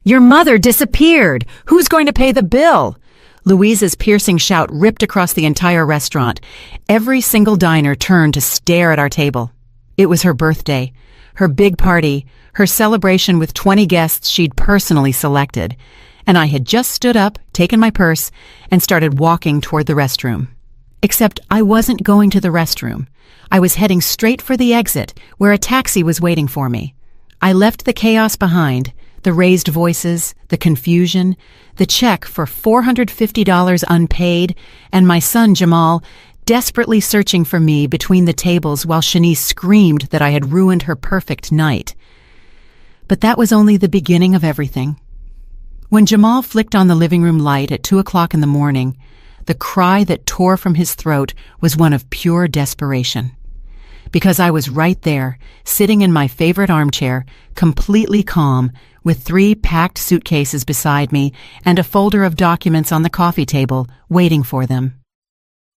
Your mother disappeared! Who's going to pay the bill? Louise's piercing shout ripped across the entire restaurant. Every single diner turned to stare at our table. It was her birthday, her big party, her celebration with 20 guests she'd personally selected. And I had just stood up, taken my purse, and started walking toward the restroom. Except I wasn't going to the restroom. I was heading straight for the exit, where a taxi was waiting for me. I left the chaos behind, the raised voices, the confusion, the check for $450 unpaid, and my son Jamal desperately searching for me between the tables while Shanice screamed that I had ruined her perfect night. But that was only the beginning of everything. When Jamal flicked on the living room light at 2 o'clock in the morning, the cry that tore from his throat was one of pure desperation. Because I was right there, sitting in my favorite armchair, completely calm, with 3 packed suitcases beside me and a folder of documents on the coffee table, waiting for them.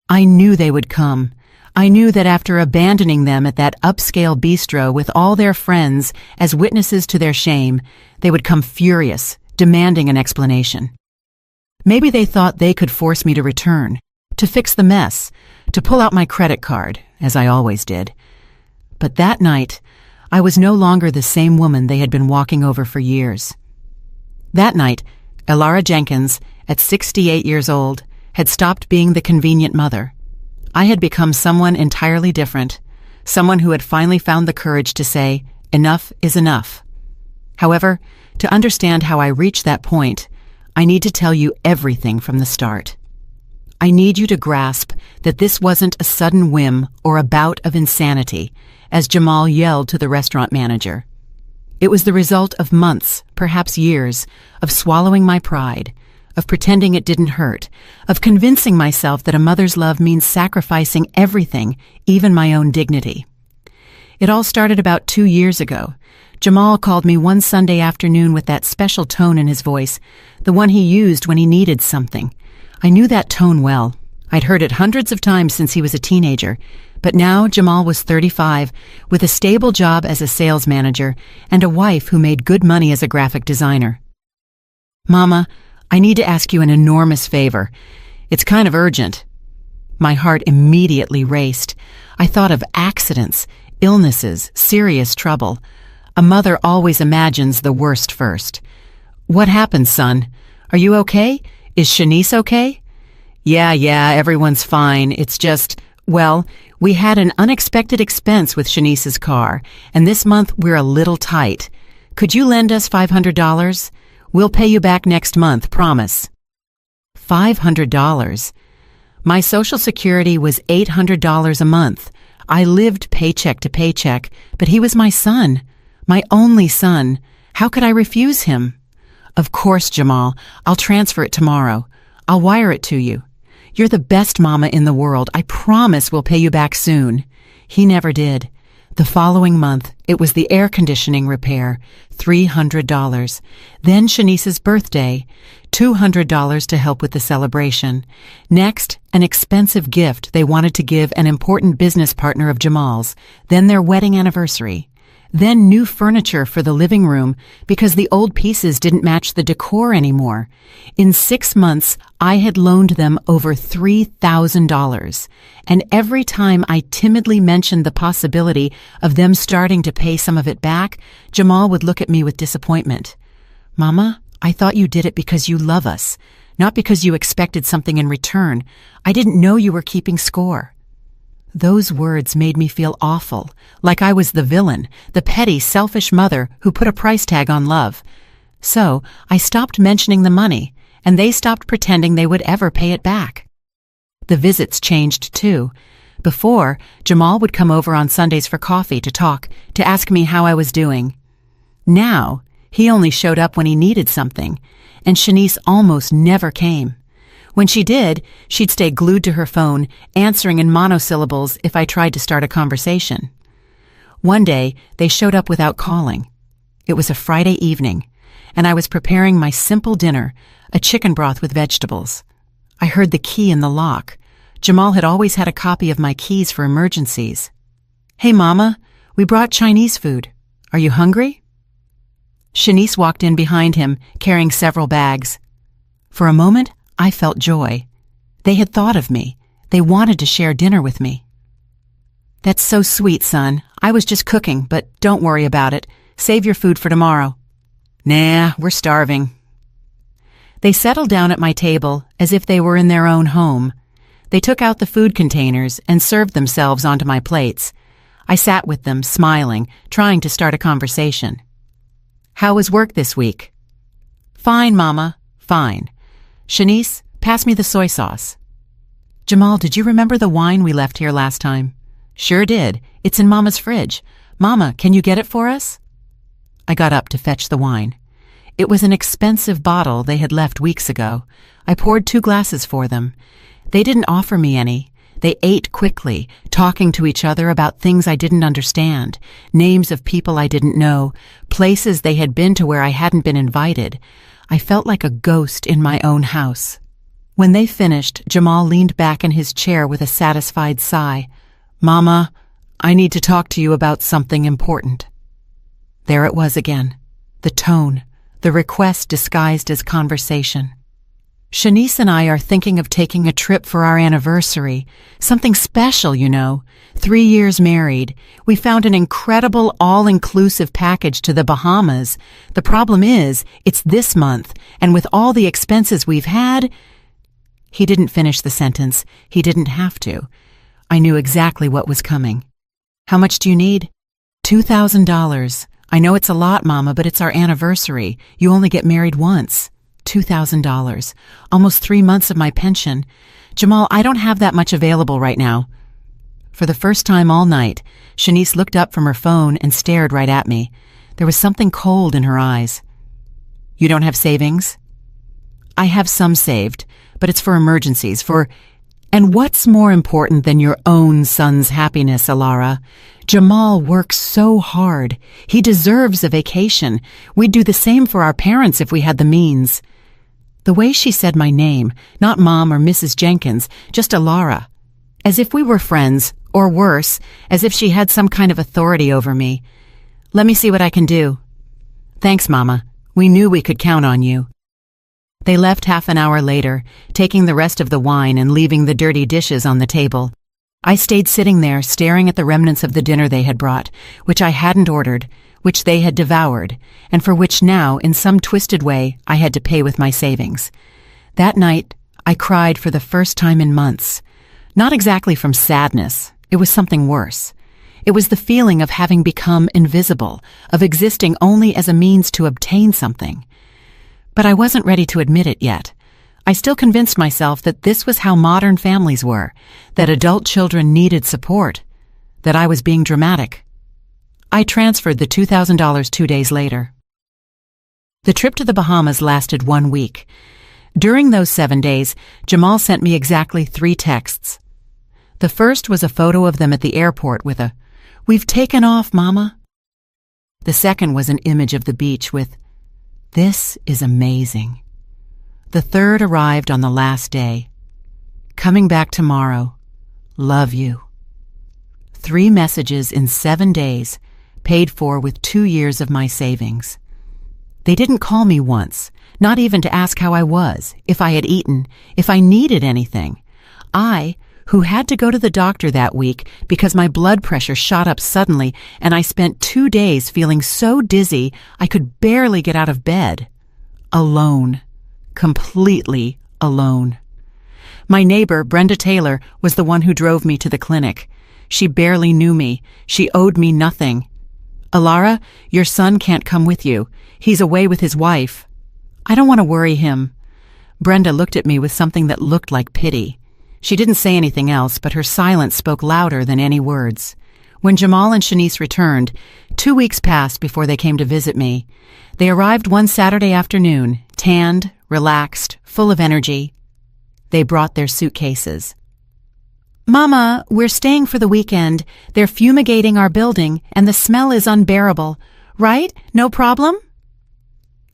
I knew they would come. I knew that after abandoning them at that upscale bistro with all their friends as witnesses to their shame, they would come furious, demanding an explanation. Maybe they thought they could force me to return, to fix the mess, to pull out my credit card, as I always did. But that night, I was no longer the same woman they had been walking over for years. That night, Elara Jenkins, at 68 years old, had stopped being the convenient mother. I had become someone entirely different, someone who had finally found the courage to say, enough is enough. However, to understand how I reached that point, I need to tell you everything from the start. I need you to grasp that this wasn't a sudden whim or a bout of insanity, as Jamal yelled to the restaurant manager. It was the result of months, perhaps years, of swallowing my pride, of pretending it didn't hurt, of convincing myself that a mother's love means sacrificing everything, even my own dignity. It all started about 2 years ago. Jamal called me one Sunday afternoon with that special tone in his voice, the one he used when he needed something. I knew that tone well. I'd heard it hundreds of times since he was a teenager, but now Jamal was 35, with a stable job as a sales manager and a wife who made good money as a graphic designer. "Mama, I need to ask you an enormous favor. It's kind of urgent." My heart immediately raced. I thought of accidents, illnesses, serious trouble. A mother always imagines the worst first. "What happened, son? Are you okay? Is Shanice okay?" Yeah, everyone's fine. It's just, well, we had an unexpected expense with Shanice's car, and this month we're a little tight. Could you lend us $500? We'll pay you back next month, promise." $500. My Social Security was $800 a month. I lived paycheck to paycheck, but he was my son, my only son. How could I refuse him? "Of course, Jamal. I'll transfer it tomorrow. I'll wire it to you. You're the best mama in the world. I promise we'll pay you back soon." He never did. The following month, it was the air conditioning repair, $300. Then Shanice's birthday, $200 to help with the celebration. Next, an expensive gift they wanted to give an important business partner of Jamal's. Then their wedding anniversary. Then new furniture for the living room because the old pieces didn't match the decor anymore. In 6 months, I had loaned them over $3,000. And every time I timidly mentioned the possibility of them starting to pay some of it back, Jamal would look at me with disappointment. "Mama, I thought you did it because you love us, not because you expected something in return. I didn't know you were keeping score." Those words made me feel awful, like I was the villain, the petty, selfish mother who put a price tag on love. So I stopped mentioning the money, and they stopped pretending they would ever pay it back. The visits changed too. Before, Jamal would come over on Sundays for coffee to talk, to ask me how I was doing. Now, he only showed up when he needed something, and Shanice almost never came. When she did, she'd stay glued to her phone, answering in monosyllables if I tried to start a conversation. One day, they showed up without calling. It was a Friday evening, and I was preparing my simple dinner, a chicken broth with vegetables. I heard the key in the lock. Jamal had always had a copy of my keys for emergencies. "Hey, Mama, we brought Chinese food. Are you hungry?" Shanice walked in behind him, carrying several bags. For a moment, I felt joy. They had thought of me. They wanted to share dinner with me. "That's so sweet, son. I was just cooking, but don't worry about it. Save your food for tomorrow." "Nah, we're starving." They settled down at my table as if they were in their own home. They took out the food containers and served themselves onto my plates. I sat with them, smiling, trying to start a conversation. "How was work this week?" "Fine, Mama, fine. Shanice, pass me the soy sauce." "Jamal, did you remember the wine we left here last time?" "Sure did. It's in Mama's fridge. Mama, can you get it for us?" I got up to fetch the wine. It was an expensive bottle they had left weeks ago. I poured 2 glasses for them. They didn't offer me any. They ate quickly, talking to each other about things I didn't understand, names of people I didn't know, places they had been to where I hadn't been invited. I felt like a ghost in my own house. When they finished, Jamal leaned back in his chair with a satisfied sigh. "Mama, I need to talk to you about something important." There it was again. The tone, the request disguised as conversation. "Shanice and I are thinking of taking a trip for our anniversary. Something special, you know. 3 years married. We found an incredible all-inclusive package to the Bahamas. The problem is, it's this month, and with all the expenses we've had—" He didn't finish the sentence. He didn't have to. I knew exactly what was coming. "How much do you need?" $2,000. "I know it's a lot, Mama, but it's our anniversary. You only get married once." $2,000. Almost 3 months of my pension. "Jamal, I don't have that much available right now." For the first time all night, Shanice looked up from her phone and stared right at me. There was something cold in her eyes. "You don't have savings?" "I have some saved, but it's for emergencies, And what's more important than your own son's happiness, Alara? Jamal works so hard. He deserves a vacation. We'd do the same for our parents if we had the means." The way she said my name, not Mom or Mrs. Jenkins, just Alara. As if we were friends, or worse, as if she had some kind of authority over me. "Let me see what I can do." "Thanks, Mama. We knew we could count on you." They left half an hour later, taking the rest of the wine and leaving the dirty dishes on the table. I stayed sitting there, staring at the remnants of the dinner they had brought, which I hadn't ordered, which they had devoured, and for which now, in some twisted way, I had to pay with my savings. That night, I cried for the first time in months. Not exactly from sadness. It was something worse. It was the feeling of having become invisible, of existing only as a means to obtain something. But I wasn't ready to admit it yet. I still convinced myself that this was how modern families were, that adult children needed support, that I was being dramatic. I transferred the $2,000 2 days later. The trip to the Bahamas lasted 1 week. During those 7 days, Jamal sent me exactly 3 texts. The first was a photo of them at the airport with a, "We've taken off, Mama." The second was an image of the beach with, "This is amazing." The third arrived on the last day. "Coming back tomorrow. Love you." 3 messages in 7 days, paid for with 2 years of my savings. They didn't call me once, not even to ask how I was, if I had eaten, if I needed anything. I, who had to go to the doctor that week because my blood pressure shot up suddenly and I spent 2 days feeling so dizzy I could barely get out of bed. Alone. Completely alone. My neighbor, Brenda Taylor, was the one who drove me to the clinic. She barely knew me. She owed me nothing. "Alara, your son can't come with you. He's away with his wife." "I don't want to worry him." Brenda looked at me with something that looked like pity. She didn't say anything else, but her silence spoke louder than any words. When Jamal and Shanice returned, 2 weeks passed before they came to visit me. They arrived one Saturday afternoon, tanned, relaxed, full of energy. They brought their suitcases. "Mama, we're staying for the weekend. They're fumigating our building, and the smell is unbearable. Right? No problem?"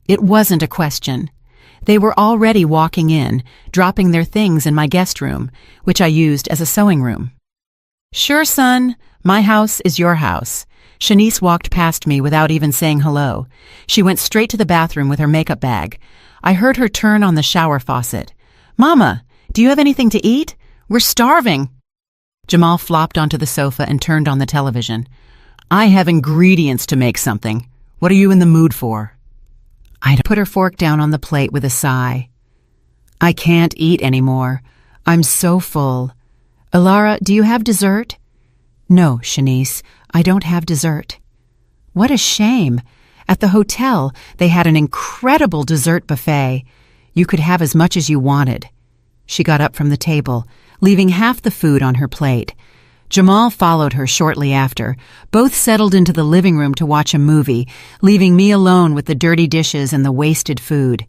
It wasn't a question. They were already walking in, dropping their things in my guest room, which I used as a sewing room. "Sure, son. My house is your house. Shanice walked past me without even saying hello. She went straight to the bathroom with her makeup bag. I heard her turn on the shower faucet. "Mama, do you have anything to eat? We're starving." Jamal flopped onto the sofa and turned on the television. "I have ingredients to make something. What are you in the mood for?" I put her fork down on the plate with a sigh. "I can't eat anymore. I'm so full. Ilara, do you have dessert?" "No, Shanice, I don't have dessert." What a shame. At the hotel, they had an incredible dessert buffet. You could have as much as you wanted. She got up from the table, leaving half the food on her plate. Jamal followed her shortly after. Both settled into the living room to watch a movie, leaving me alone with the dirty dishes and the wasted food.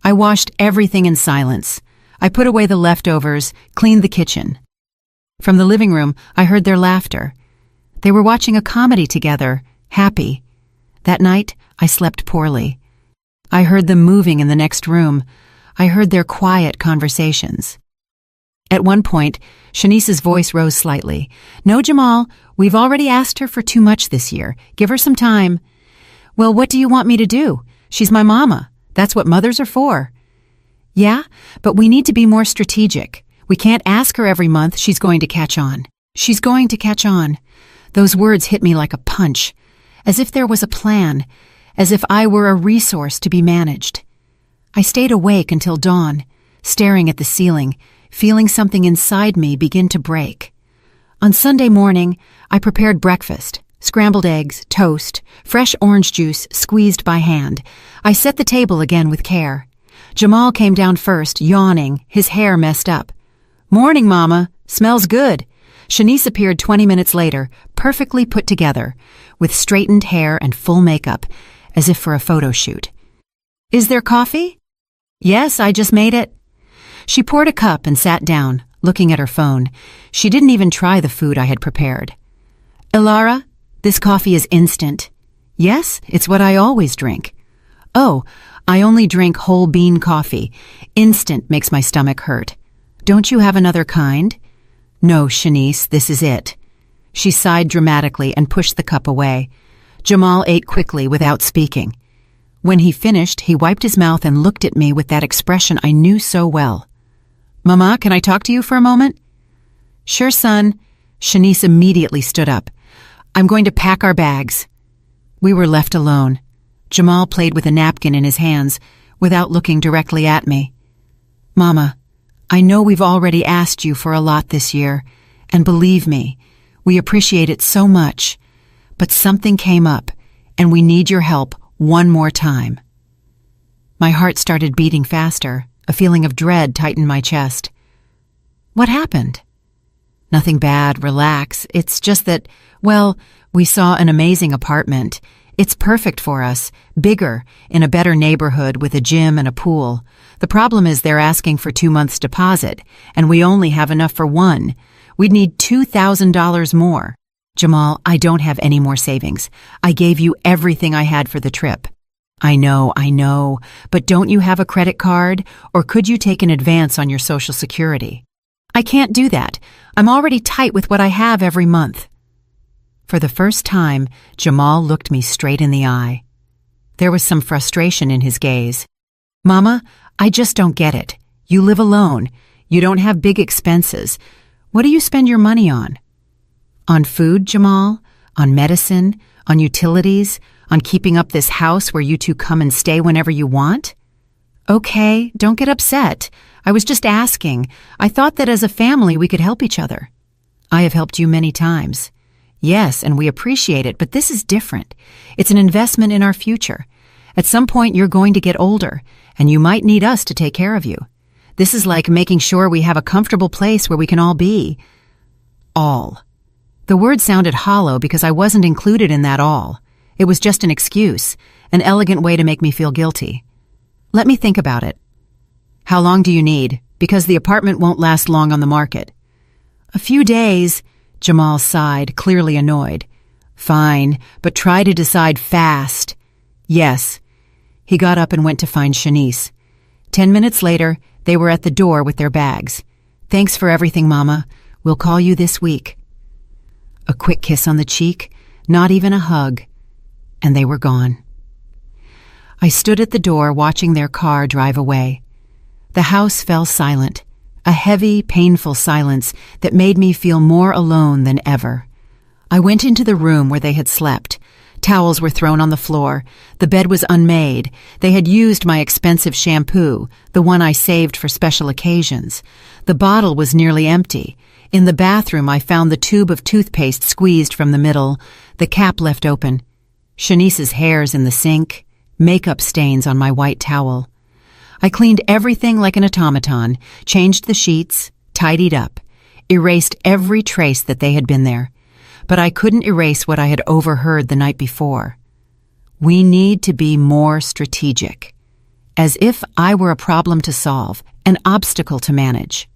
I washed everything in silence. I put away the leftovers, cleaned the kitchen. From the living room, I heard their laughter. They were watching a comedy together, happy. That night, I slept poorly. I heard them moving in the next room. I heard their quiet conversations. At one point, Shanice's voice rose slightly. "No, Jamal, we've already asked her for too much this year. Give her some time." "Well, what do you want me to do? She's my mama. That's what mothers are for." "Yeah, but we need to be more strategic. We can't ask her every month. She's going to catch on. She's going to catch on." Those words hit me like a punch, as if there was a plan, as if I were a resource to be managed. I stayed awake until dawn, staring at the ceiling, feeling something inside me begin to break. On Sunday morning, I prepared breakfast, scrambled eggs, toast, fresh orange juice squeezed by hand. I set the table again with care. Jamal came down first, yawning, his hair messed up. "Morning, Mama. Smells good." Shanice appeared 20 minutes later, perfectly put together, with straightened hair and full makeup, as if for a photo shoot. "Is there coffee?" "Yes, I just made it." She poured a cup and sat down, looking at her phone. She didn't even try the food I had prepared. "Ilara, this coffee is instant." "Yes, it's what I always drink." "Oh, I only drink whole bean coffee. Instant makes my stomach hurt." "Don't you have another kind?" "No, Shanice, this is it." She sighed dramatically and pushed the cup away. Jamal ate quickly without speaking. When he finished, he wiped his mouth and looked at me with that expression I knew so well. "Mama, can I talk to you for a moment?" "Sure, son." Shanice immediately stood up. "I'm going to pack our bags." We were left alone. Jamal played with a napkin in his hands without looking directly at me. "Mama, I know we've already asked you for a lot this year, and believe me, we appreciate it so much. But something came up, and we need your help one more time." My heart started beating faster. A feeling of dread tightened my chest. "What happened?" "Nothing bad, relax. It's just that, well, we saw an amazing apartment. It's perfect for us, bigger, in a better neighborhood with a gym and a pool. The problem is they're asking for 2 months' deposit, and we only have enough for one. We'd need $2,000 more." "Jamal, I don't have any more savings. I gave you everything I had for the trip." I know, but don't you have a credit card, or could you take an advance on your Social Security?" "I can't do that. I'm already tight with what I have every month." For the first time, Jamal looked me straight in the eye. There was some frustration in his gaze. "Mama, I just don't get it. You live alone. You don't have big expenses. What do you spend your money on?" "On food, Jamal? On medicine? On utilities? On keeping up this house where you two come and stay whenever you want?" "Okay, don't get upset. I was just asking. I thought that as a family we could help each other." "I have helped you many times." "Yes, and we appreciate it, but this is different. It's an investment in our future. At some point you're going to get older, and you might need us to take care of you. This is like making sure we have a comfortable place where we can all be." "All." The word sounded hollow because I wasn't included in that all. It was just an excuse, an elegant way to make me feel guilty. "Let me think about it." "How long do you need? Because the apartment won't last long on the market." "A few days," Jamal sighed, clearly annoyed. "Fine, but try to decide fast." "Yes." He got up and went to find Shanice. 10 minutes later, they were at the door with their bags. "Thanks for everything, Mama. We'll call you this week." A quick kiss on the cheek, not even a hug, and they were gone. I stood at the door watching their car drive away. The house fell silent, a heavy, painful silence that made me feel more alone than ever. I went into the room where they had slept. Towels were thrown on the floor. The bed was unmade. They had used my expensive shampoo, the one I saved for special occasions. The bottle was nearly empty. In the bathroom, I found the tube of toothpaste squeezed from the middle, the cap left open. Shanice's hairs in the sink, makeup stains on my white towel. I cleaned everything like an automaton, changed the sheets, tidied up, erased every trace that they had been there. But I couldn't erase what I had overheard the night before. We need to be more strategic. As if I were a problem to solve, an obstacle to manage.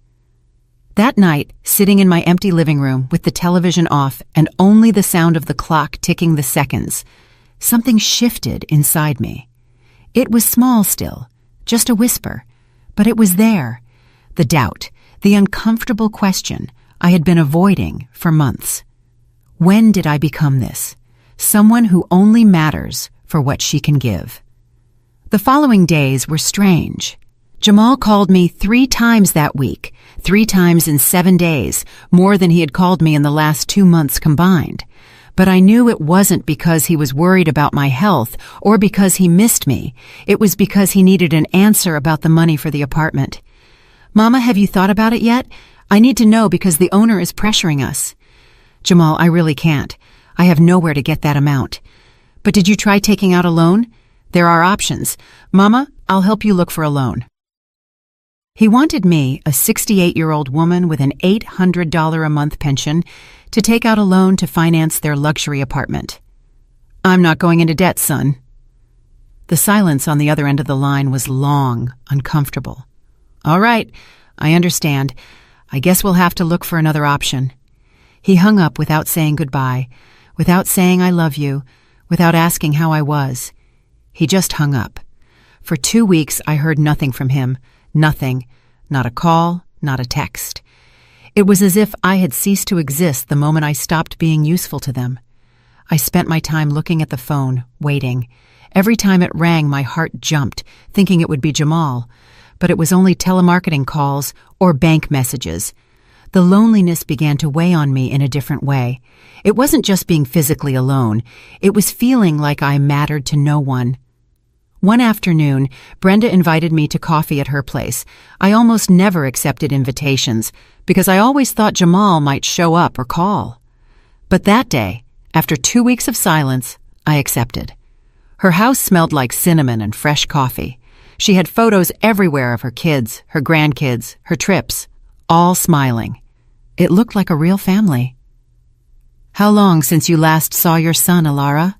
That night, sitting in my empty living room with the television off and only the sound of the clock ticking the seconds, something shifted inside me. It was small still, just a whisper, but it was there. The doubt, the uncomfortable question I had been avoiding for months. When did I become this? Someone who only matters for what she can give. The following days were strange. Jamal called me 3 times that week, 3 times in 7 days, more than he had called me in the last 2 months combined. But I knew it wasn't because he was worried about my health or because he missed me. It was because he needed an answer about the money for the apartment. "Mama, have you thought about it yet? I need to know because the owner is pressuring us." "Jamal, I really can't. I have nowhere to get that amount." "But did you try taking out a loan? There are options. Mama, I'll help you look for a loan." He wanted me, a 68-year-old woman with an $800 a month pension, to take out a loan to finance their luxury apartment. "I'm not going into debt, son." The silence on the other end of the line was long, uncomfortable. "All right, I understand. I guess we'll have to look for another option." He hung up without saying goodbye, without saying I love you, without asking how I was. He just hung up. For 2 weeks I heard nothing from him, nothing, not a call, not a text. It was as if I had ceased to exist the moment I stopped being useful to them. I spent my time looking at the phone, waiting. Every time it rang, my heart jumped, thinking it would be Jamal, but it was only telemarketing calls or bank messages. The loneliness began to weigh on me in a different way. It wasn't just being physically alone. It was feeling like I mattered to no one. One afternoon, Brenda invited me to coffee at her place. I almost never accepted invitations because I always thought Jamal might show up or call. But that day, after 2 weeks of silence, I accepted. Her house smelled like cinnamon and fresh coffee. She had photos everywhere of her kids, her grandkids, her trips, all smiling. It looked like a real family. "How long since you last saw your son, Alara?"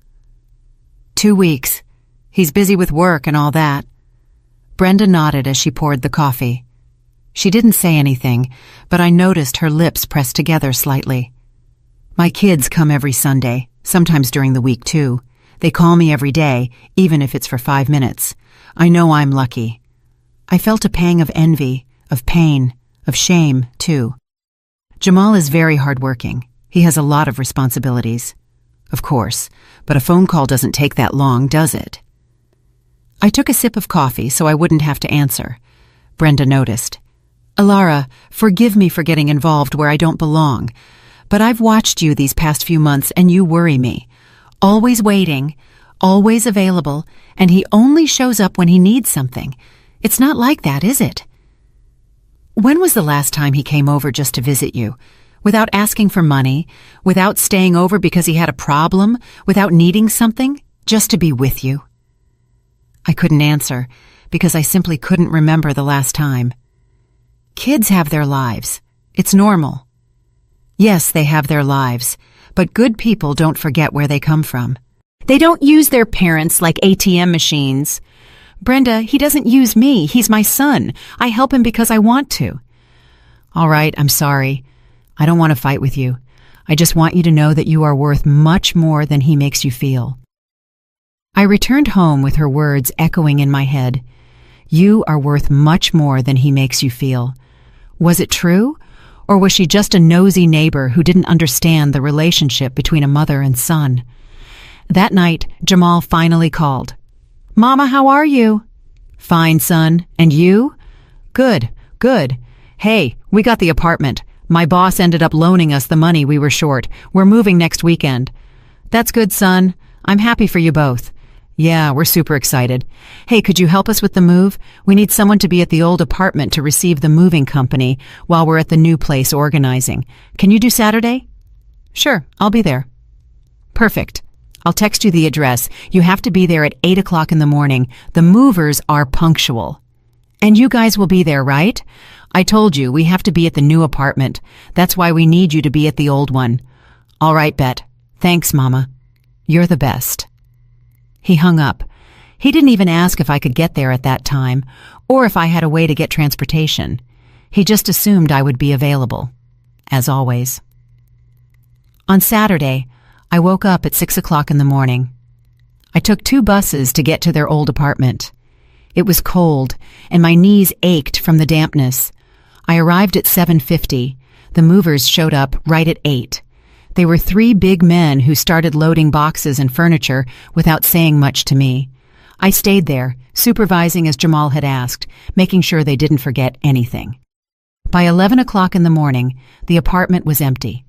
2 weeks. He's busy with work and all that." Brenda nodded as she poured the coffee. She didn't say anything, but I noticed her lips pressed together slightly. "My kids come every Sunday, sometimes during the week too. They call me every day, even if it's for 5 minutes. I know I'm lucky." I felt a pang of envy, of pain, of shame, too. Jamal is very hardworking. He has a lot of responsibilities. Of course, but a phone call doesn't take that long, does it? I took a sip of coffee so I wouldn't have to answer. Brenda noticed. "Alara, forgive me for getting involved where I don't belong, but I've watched you these past few months and you worry me. Always waiting, always available, and he only shows up when he needs something. It's not like that, is it?" "When was the last time he came over just to visit you? Without asking for money, without staying over because he had a problem, without needing something, just to be with you?" I couldn't answer because I simply couldn't remember the last time. Kids have their lives. It's normal. Yes, they have their lives, but good people don't forget where they come from. They don't use their parents like ATM machines. "Brenda, he doesn't use me. He's my son. I help him because I want to." "All right, I'm sorry. I don't want to fight with you. I just want you to know that you are worth much more than he makes you feel." I returned home with her words echoing in my head. You are worth much more than he makes you feel. Was it true? Or was she just a nosy neighbor who didn't understand the relationship between a mother and son? That night, Jamal finally called. "Mama, how are you?" "Fine, son. And you?" "Good, good. Hey, we got the apartment. My boss ended up loaning us the money we were short. We're moving next weekend." "That's good, son. I'm happy for you both." "Yeah, we're super excited. Hey, could you help us with the move? We need someone to be at the old apartment to receive the moving company while we're at the new place organizing. Can you do Saturday?" "Sure, I'll be there." "Perfect. I'll text you the address. You have to be there at 8 o'clock in the morning. The movers are punctual." "And you guys will be there, right?" "I told you, we have to be at the new apartment. That's why we need you to be at the old one." "All right, Bet. Thanks, Mama. You're the best." He hung up. He didn't even ask if I could get there at that time, or if I had a way to get transportation. He just assumed I would be available, as always. On Saturday, I woke up at 6 o'clock in the morning. I took 2 buses to get to their old apartment. It was cold, and my knees ached from the dampness. I arrived at 7:50. The movers showed up right at 8. They were 3 big men who started loading boxes and furniture without saying much to me. I stayed there, supervising as Jamal had asked, making sure they didn't forget anything. By 11 o'clock in the morning, the apartment was empty.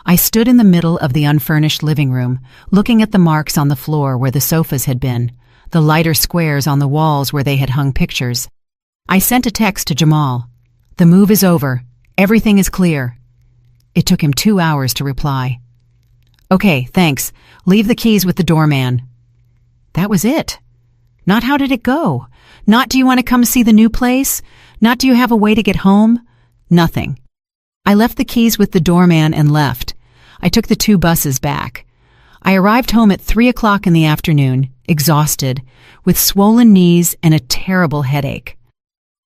I stood in the middle of the unfurnished living room, looking at the marks on the floor where the sofas had been, the lighter squares on the walls where they had hung pictures. I sent a text to Jamal. "The move is over. Everything is clear." It took him 2 hours to reply. "Okay, thanks. Leave the keys with the doorman." That was it. Not "how did it go?" Not "do you want to come see the new place?" Not "do you have a way to get home?" Nothing. I left the keys with the doorman and left. I took the 2 buses back. I arrived home at 3 o'clock in the afternoon, exhausted, with swollen knees and a terrible headache.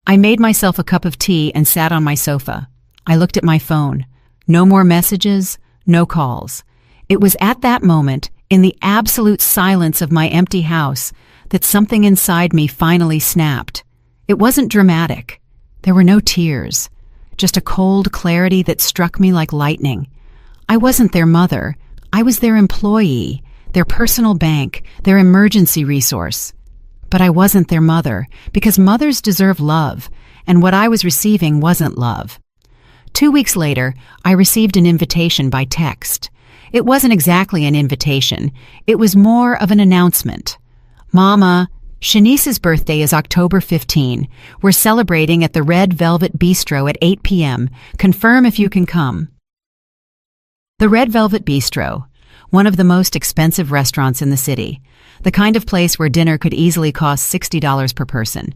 I made myself a cup of tea and sat on my sofa. I looked at my phone. No more messages, no calls. It was at that moment, in the absolute silence of my empty house, that something inside me finally snapped. It wasn't dramatic. There were no tears. Just a cold clarity that struck me like lightning. I wasn't their mother. I was their employee, their personal bank, their emergency resource. But I wasn't their mother, because mothers deserve love, and what I was receiving wasn't love. 2 weeks later, I received an invitation by text. It wasn't exactly an invitation. It was more of an announcement. "Mama, Shanice's birthday is October 15. We're celebrating at the Red Velvet Bistro at 8 p.m. Confirm if you can come." The Red Velvet Bistro, one of the most expensive restaurants in the city, the kind of place where dinner could easily cost $60 per person.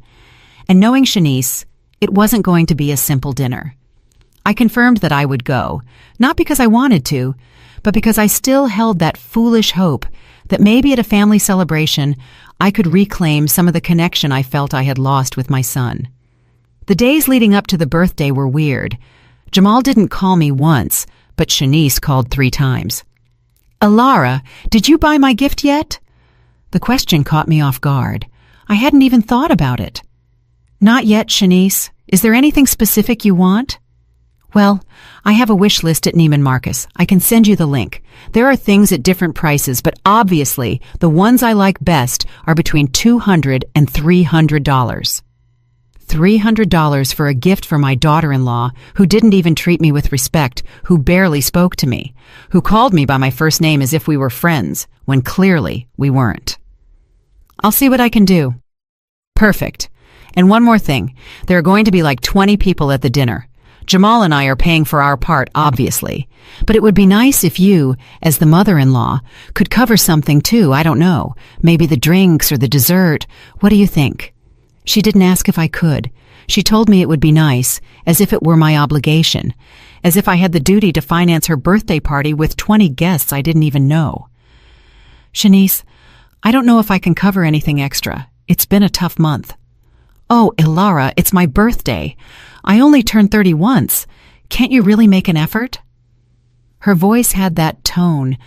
And knowing Shanice, it wasn't going to be a simple dinner. I confirmed that I would go, not because I wanted to, but because I still held that foolish hope that maybe at a family celebration I could reclaim some of the connection I felt I had lost with my son. The days leading up to the birthday were weird. Jamal didn't call me once, but Shanice called 3 times. "Alara, did you buy my gift yet?" The question caught me off guard. I hadn't even thought about it. "Not yet, Shanice. Is there anything specific you want?" "Well, I have a wish list at Neiman Marcus. I can send you the link. There are things at different prices, but obviously the ones I like best are between $200 and $300. $300 for a gift for my daughter-in-law, who didn't even treat me with respect, who barely spoke to me, who called me by my first name as if we were friends, when clearly we weren't. I'll see what I can do." "Perfect. And one more thing. There are going to be like 20 people at the dinner. Jamal and I are paying for our part, obviously. But it would be nice if you, as the mother-in-law, could cover something too, I don't know. Maybe the drinks or the dessert. What do you think?" She didn't ask if I could. She told me it would be nice, as if it were my obligation, as if I had the duty to finance her birthday party with 20 guests I didn't even know. "Shanice, I don't know if I can cover anything extra. It's been a tough month." "Oh, Ilara, it's my birthday. I only turned 30 once. Can't you really make an effort?" Her voice had that tone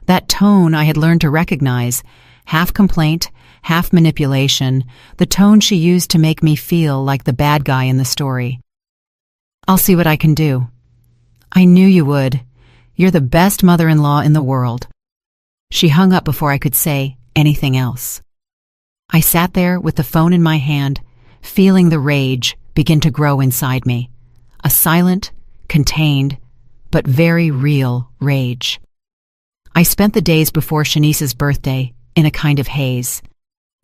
I had learned to recognize, half complaint, half manipulation, the tone she used to make me feel like the bad guy in the story. "I'll see what I can do." I knew you would. You're the best mother-in-law in the world." She hung up before I could say anything else. I sat there with the phone in my hand, feeling the rage begin to grow inside me. A silent, contained, but very real rage. I spent the days before Shanice's birthday in a kind of haze.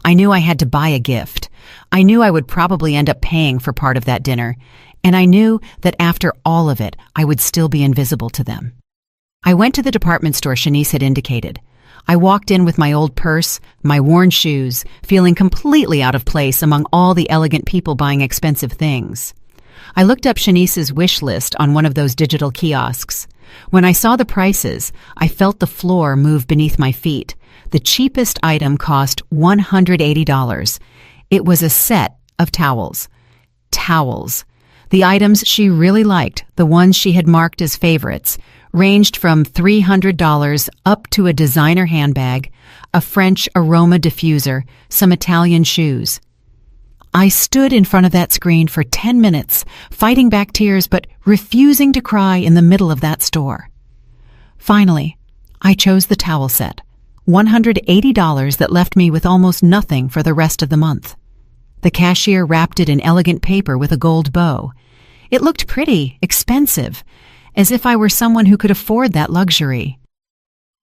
I knew I had to buy a gift. I knew I would probably end up paying for part of that dinner, and I knew that after all of it, I would still be invisible to them. I went to the department store Shanice had indicated. I walked in with my old purse, my worn shoes, feeling completely out of place among all the elegant people buying expensive things. I looked up Shanice's wish list on one of those digital kiosks. When I saw the prices, I felt the floor move beneath my feet. The cheapest item cost $180. It was a set of towels. Towels. The items she really liked, the ones she had marked as favorites, ranged from $300 up to a designer handbag, a French aroma diffuser, some Italian shoes. I stood in front of that screen for 10 minutes, fighting back tears but refusing to cry in the middle of that store. Finally, I chose the towel set, $180 that left me with almost nothing for the rest of the month. The cashier wrapped it in elegant paper with a gold bow. It looked pretty, expensive, as if I were someone who could afford that luxury.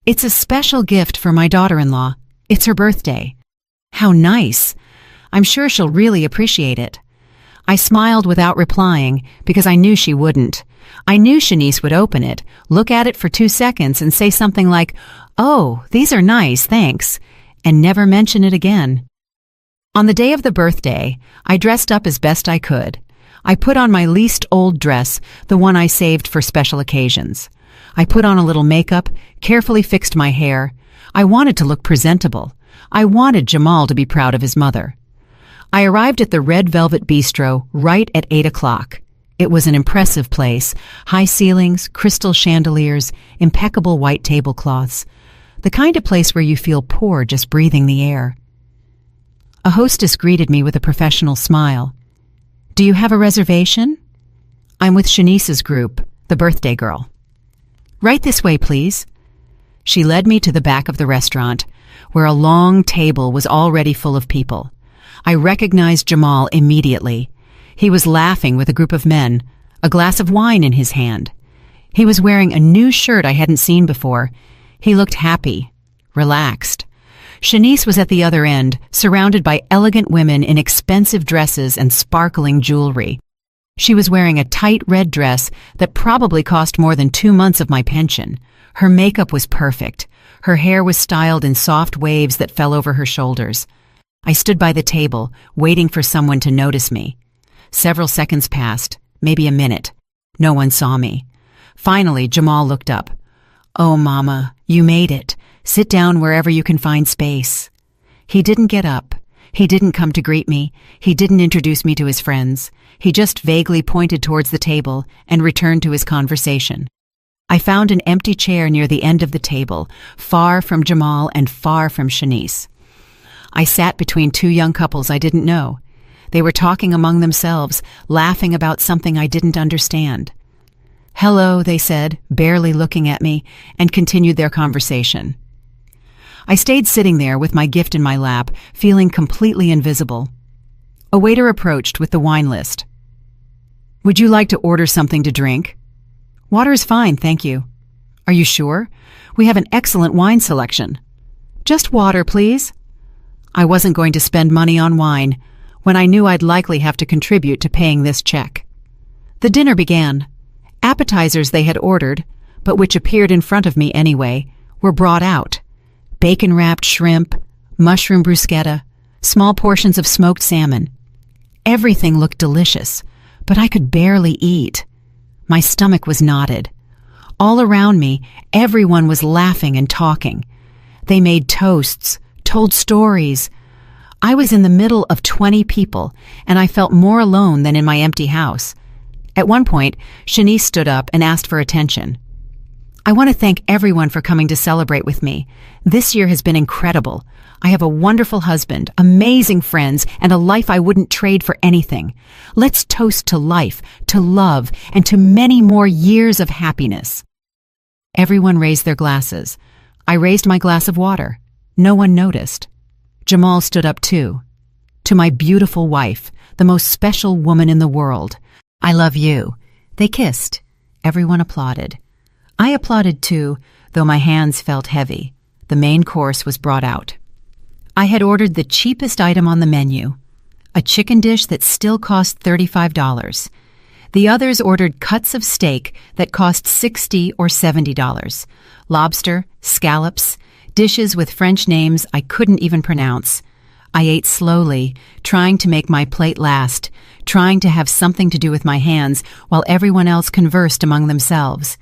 "It's a special gift for my daughter-in-law. It's her birthday." "How nice. I'm sure she'll really appreciate it." I smiled without replying because I knew she wouldn't. I knew Shanice would open it, look at it for 2 seconds and say something like, "Oh, these are nice, thanks," and never mention it again. On the day of the birthday, I dressed up as best I could. I put on my least old dress, the one I saved for special occasions. I put on a little makeup, carefully fixed my hair. I wanted to look presentable. I wanted Jamal to be proud of his mother. I arrived at the Red Velvet Bistro right at 8 o'clock. It was an impressive place, high ceilings, crystal chandeliers, impeccable white tablecloths. The kind of place where you feel poor just breathing the air. A hostess greeted me with a professional smile. "Do you have a reservation?" "I'm with Shanice's group, the birthday girl." "Right this way, please." She led me to the back of the restaurant, where a long table was already full of people. I recognized Jamal immediately. He was laughing with a group of men, a glass of wine in his hand. He was wearing a new shirt I hadn't seen before. He looked happy, relaxed. Shanice was at the other end, surrounded by elegant women in expensive dresses and sparkling jewelry. She was wearing a tight red dress that probably cost more than 2 months of my pension. Her makeup was perfect. Her hair was styled in soft waves that fell over her shoulders. I stood by the table, waiting for someone to notice me. Several seconds passed, maybe a minute. No one saw me. Finally, Jamal looked up. "Oh, Mama, you made it. Sit down wherever you can find space." He didn't get up. He didn't come to greet me. He didn't introduce me to his friends. He just vaguely pointed towards the table and returned to his conversation. I found an empty chair near the end of the table, far from Jamal and far from Shanice. I sat between 2 young couples I didn't know. They were talking among themselves, laughing about something I didn't understand. "Hello," they said, barely looking at me, and continued their conversation. I stayed sitting there with my gift in my lap, feeling completely invisible. A waiter approached with the wine list. "Would you like to order something to drink?" "Water is fine, thank you." "Are you sure? We have an excellent wine selection." "Just water, please." I wasn't going to spend money on wine when I knew I'd likely have to contribute to paying this check. The dinner began. Appetizers they had ordered, but which appeared in front of me anyway, were brought out. Bacon-wrapped shrimp, mushroom bruschetta, small portions of smoked salmon. Everything looked delicious, but I could barely eat. My stomach was knotted. All around me, everyone was laughing and talking. They made toasts, told stories. I was in the middle of 20 people, and I felt more alone than in my empty house. At one point, Shanice stood up and asked for attention. "I want to thank everyone for coming to celebrate with me. This year has been incredible. I have a wonderful husband, amazing friends, and a life I wouldn't trade for anything. Let's toast to life, to love, and to many more years of happiness." Everyone raised their glasses. I raised my glass of water. No one noticed. Jamal stood up too. "To my beautiful wife, the most special woman in the world. I love you." They kissed. Everyone applauded. I applauded too, though my hands felt heavy. The main course was brought out. I had ordered the cheapest item on the menu, a chicken dish that still cost $35. The others ordered cuts of steak that cost $60 or $70, lobster, scallops, dishes with French names I couldn't even pronounce. I ate slowly, trying to make my plate last, trying to have something to do with my hands while everyone else conversed among themselves.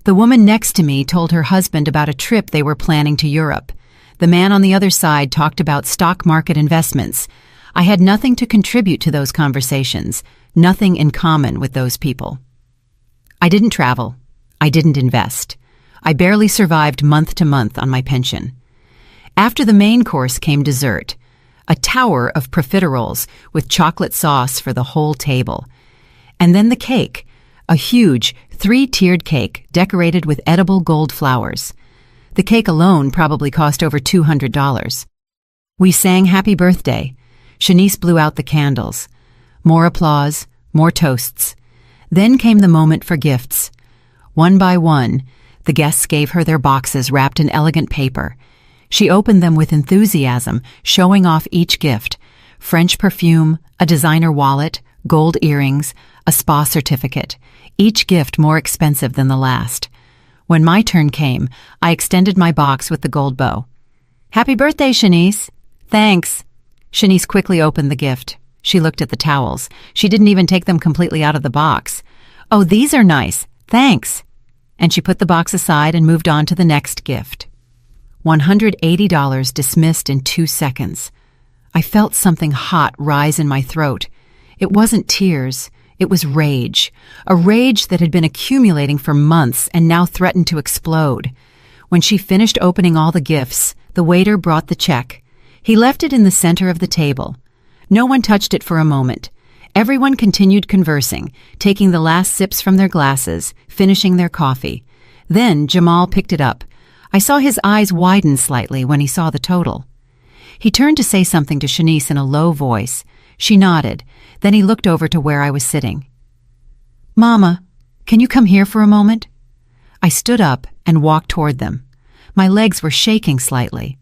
The woman next to me told her husband about a trip they were planning to Europe. The man on the other side talked about stock market investments. I had nothing to contribute to those conversations, nothing in common with those people. I didn't travel. I didn't invest. I barely survived month to month on my pension. After the main course came dessert, a tower of profiteroles with chocolate sauce for the whole table. And then the cake, a huge, 3-tiered cake decorated with edible gold flowers. The cake alone probably cost over $200. We sang Happy Birthday. Shanice blew out the candles. More applause, more toasts. Then came the moment for gifts. One by one, the guests gave her their boxes wrapped in elegant paper. She opened them with enthusiasm, showing off each gift: French perfume, a designer wallet, gold earrings, a spa certificate, each gift more expensive than the last. When my turn came, I extended my box with the gold bow. "Happy birthday, Shanice." "Thanks." Shanice quickly opened the gift. She looked at the towels. She didn't even take them completely out of the box. "Oh, these are nice. Thanks." And she put the box aside and moved on to the next gift. $180 dismissed in 2 seconds. I felt something hot rise in my throat. It wasn't tears. It was rage. A rage that had been accumulating for months and now threatened to explode. When she finished opening all the gifts, the waiter brought the check. He left it in the center of the table. No one touched it for a moment. Everyone continued conversing, taking the last sips from their glasses, finishing their coffee. Then Jamal picked it up. I saw his eyes widen slightly when he saw the total. He turned to say something to Shanice in a low voice. She nodded. Then he looked over to where I was sitting. "Mama, can you come here for a moment?" I stood up and walked toward them. My legs were shaking slightly.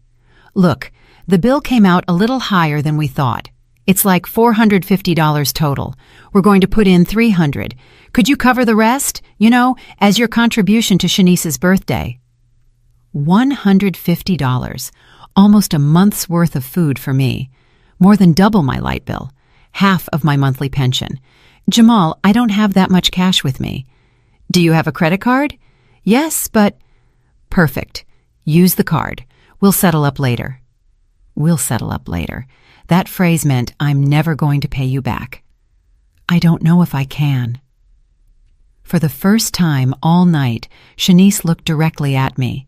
"Look, the bill came out a little higher than we thought. It's like $450 total. We're going to put in $300. Could you cover the rest, as your contribution to Shanice's birthday?" $150, almost a month's worth of food for me, more than double my light bill, half of my monthly pension. "Jamal, I don't have that much cash with me." "Do you have a credit card?" "Yes, but—" "Perfect. Use the card. We'll settle up later." "We'll settle up later." That phrase meant I'm never going to pay you back. I don't know if I can. For the first time all night, Shanice looked directly at me.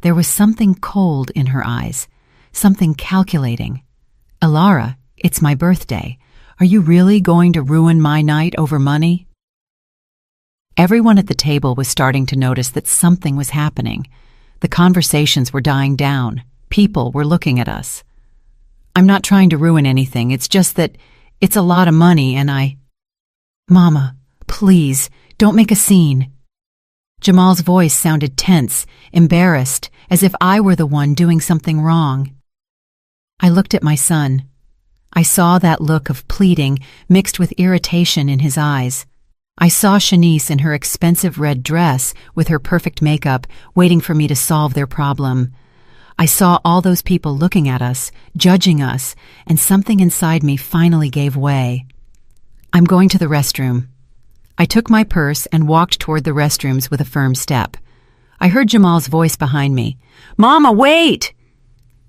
There was something cold in her eyes, something calculating. "Elara, it's my birthday. Are you really going to ruin my night over money?" Everyone at the table was starting to notice that something was happening. The conversations were dying down. People were looking at us. "I'm not trying to ruin anything. It's just that it's a lot of money and I—" "Mama, please, don't make a scene." Jamal's voice sounded tense, embarrassed, as if I were the one doing something wrong. I looked at my son. I saw that look of pleading mixed with irritation in his eyes. I saw Shanice in her expensive red dress with her perfect makeup, waiting for me to solve their problem. I saw all those people looking at us, judging us, and something inside me finally gave way. "I'm going to the restroom." I took my purse and walked toward the restrooms with a firm step. I heard Jamal's voice behind me. "Mama, wait!"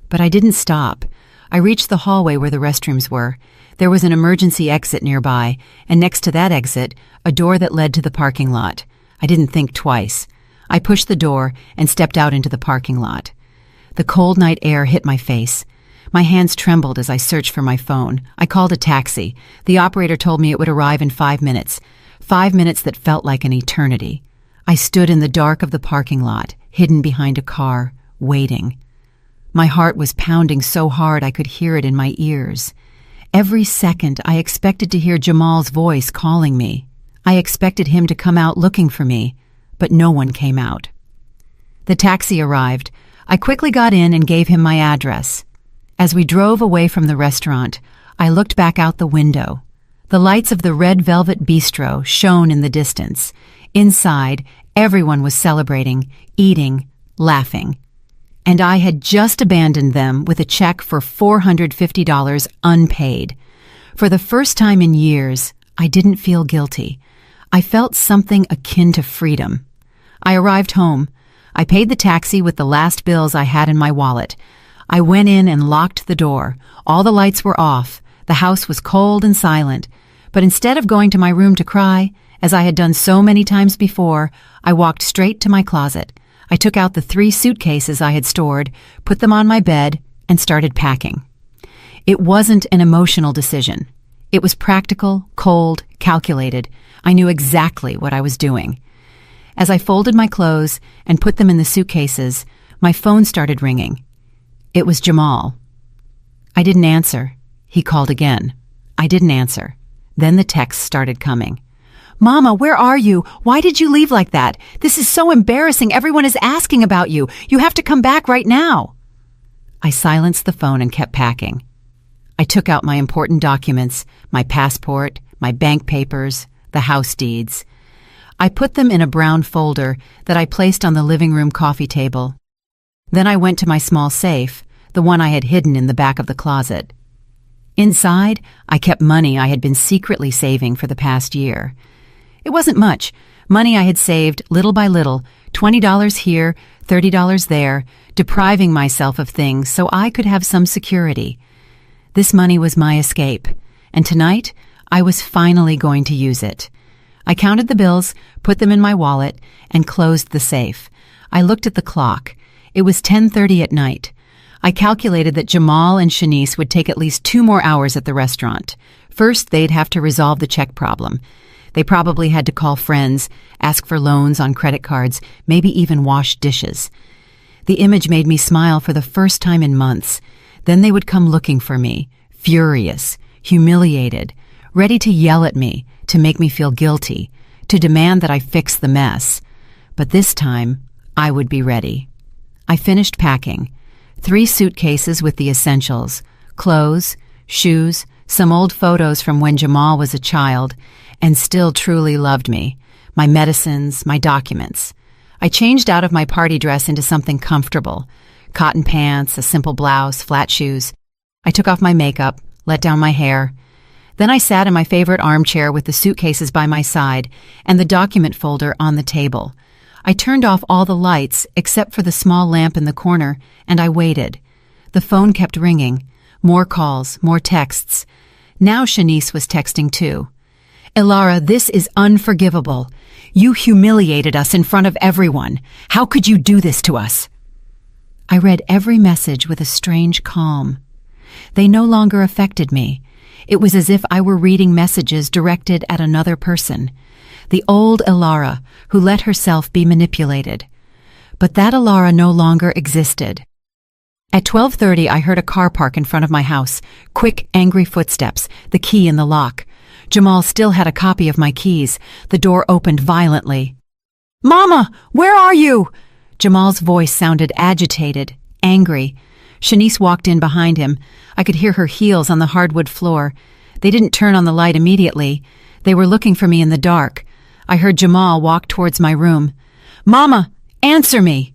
But I didn't stop. I reached the hallway where the restrooms were. There was an emergency exit nearby, and next to that exit, a door that led to the parking lot. I didn't think twice. I pushed the door and stepped out into the parking lot. The cold night air hit my face. My hands trembled as I searched for my phone. I called a taxi. The operator told me it would arrive in 5 minutes. 5 minutes that felt like an eternity. I stood in the dark of the parking lot, hidden behind a car, waiting. My heart was pounding so hard I could hear it in my ears. Every second I expected to hear Jamal's voice calling me. I expected him to come out looking for me, but no one came out. The taxi arrived. I quickly got in and gave him my address. As we drove away from the restaurant, I looked back out the window. The lights of the Red Velvet Bistro shone in the distance. Inside, everyone was celebrating, eating, laughing. And I had just abandoned them with a check for $450 unpaid. For the first time in years, I didn't feel guilty. I felt something akin to freedom. I arrived home. I paid the taxi with the last bills I had in my wallet. I went in and locked the door. All the lights were off. The house was cold and silent. But instead of going to my room to cry, as I had done so many times before, I walked straight to my closet. I took out the 3 suitcases I had stored, put them on my bed, and started packing. It wasn't an emotional decision. It was practical, cold, calculated. I knew exactly what I was doing. As I folded my clothes and put them in the suitcases, my phone started ringing. It was Jamal. I didn't answer. He called again. I didn't answer. Then the texts started coming. "Mama, where are you? Why did you leave like that? This is so embarrassing. Everyone is asking about you. You have to come back right now." I silenced the phone and kept packing. I took out my important documents, my passport, my bank papers, the house deeds. I put them in a brown folder that I placed on the living room coffee table. Then I went to my small safe, the one I had hidden in the back of the closet. Inside, I kept money I had been secretly saving for the past year. It wasn't much. Money I had saved little by little, $20 here, $30 there, depriving myself of things so I could have some security. This money was my escape, and tonight I was finally going to use it. I counted the bills, put them in my wallet, and closed the safe. I looked at the clock. It was 10:30 at night. I calculated that Jamal and Shanice would take at least 2 more hours at the restaurant. First, they'd have to resolve the check problem. They probably had to call friends, ask for loans on credit cards, maybe even wash dishes. The image made me smile for the first time in months. Then they would come looking for me, furious, humiliated, ready to yell at me, to make me feel guilty, to demand that I fix the mess. But this time, I would be ready. I finished packing. 3 suitcases with the essentials: clothes, shoes, some old photos from when Jamal was a child and still truly loved me, my medicines, my documents. I changed out of my party dress into something comfortable: cotton pants, a simple blouse, flat shoes. I took off my makeup, let down my hair. Then I sat in my favorite armchair with the suitcases by my side and the document folder on the table. I turned off all the lights except for the small lamp in the corner, and I waited. The phone kept ringing. More calls, more texts. Now Shanice was texting too. "Ilara, this is unforgivable. You humiliated us in front of everyone. How could you do this to us?" I read every message with a strange calm. They no longer affected me. It was as if I were reading messages directed at another person. The old Ilara, who let herself be manipulated. But that Ilara no longer existed. At 12:30, I heard a car park in front of my house. Quick, angry footsteps, the key in the lock. Jamal still had a copy of my keys. The door opened violently. "Mama, where are you?" Jamal's voice sounded agitated, angry. Shanice walked in behind him. I could hear her heels on the hardwood floor. They didn't turn on the light immediately. They were looking for me in the dark. I heard Jamal walk towards my room. "Mama, answer me!"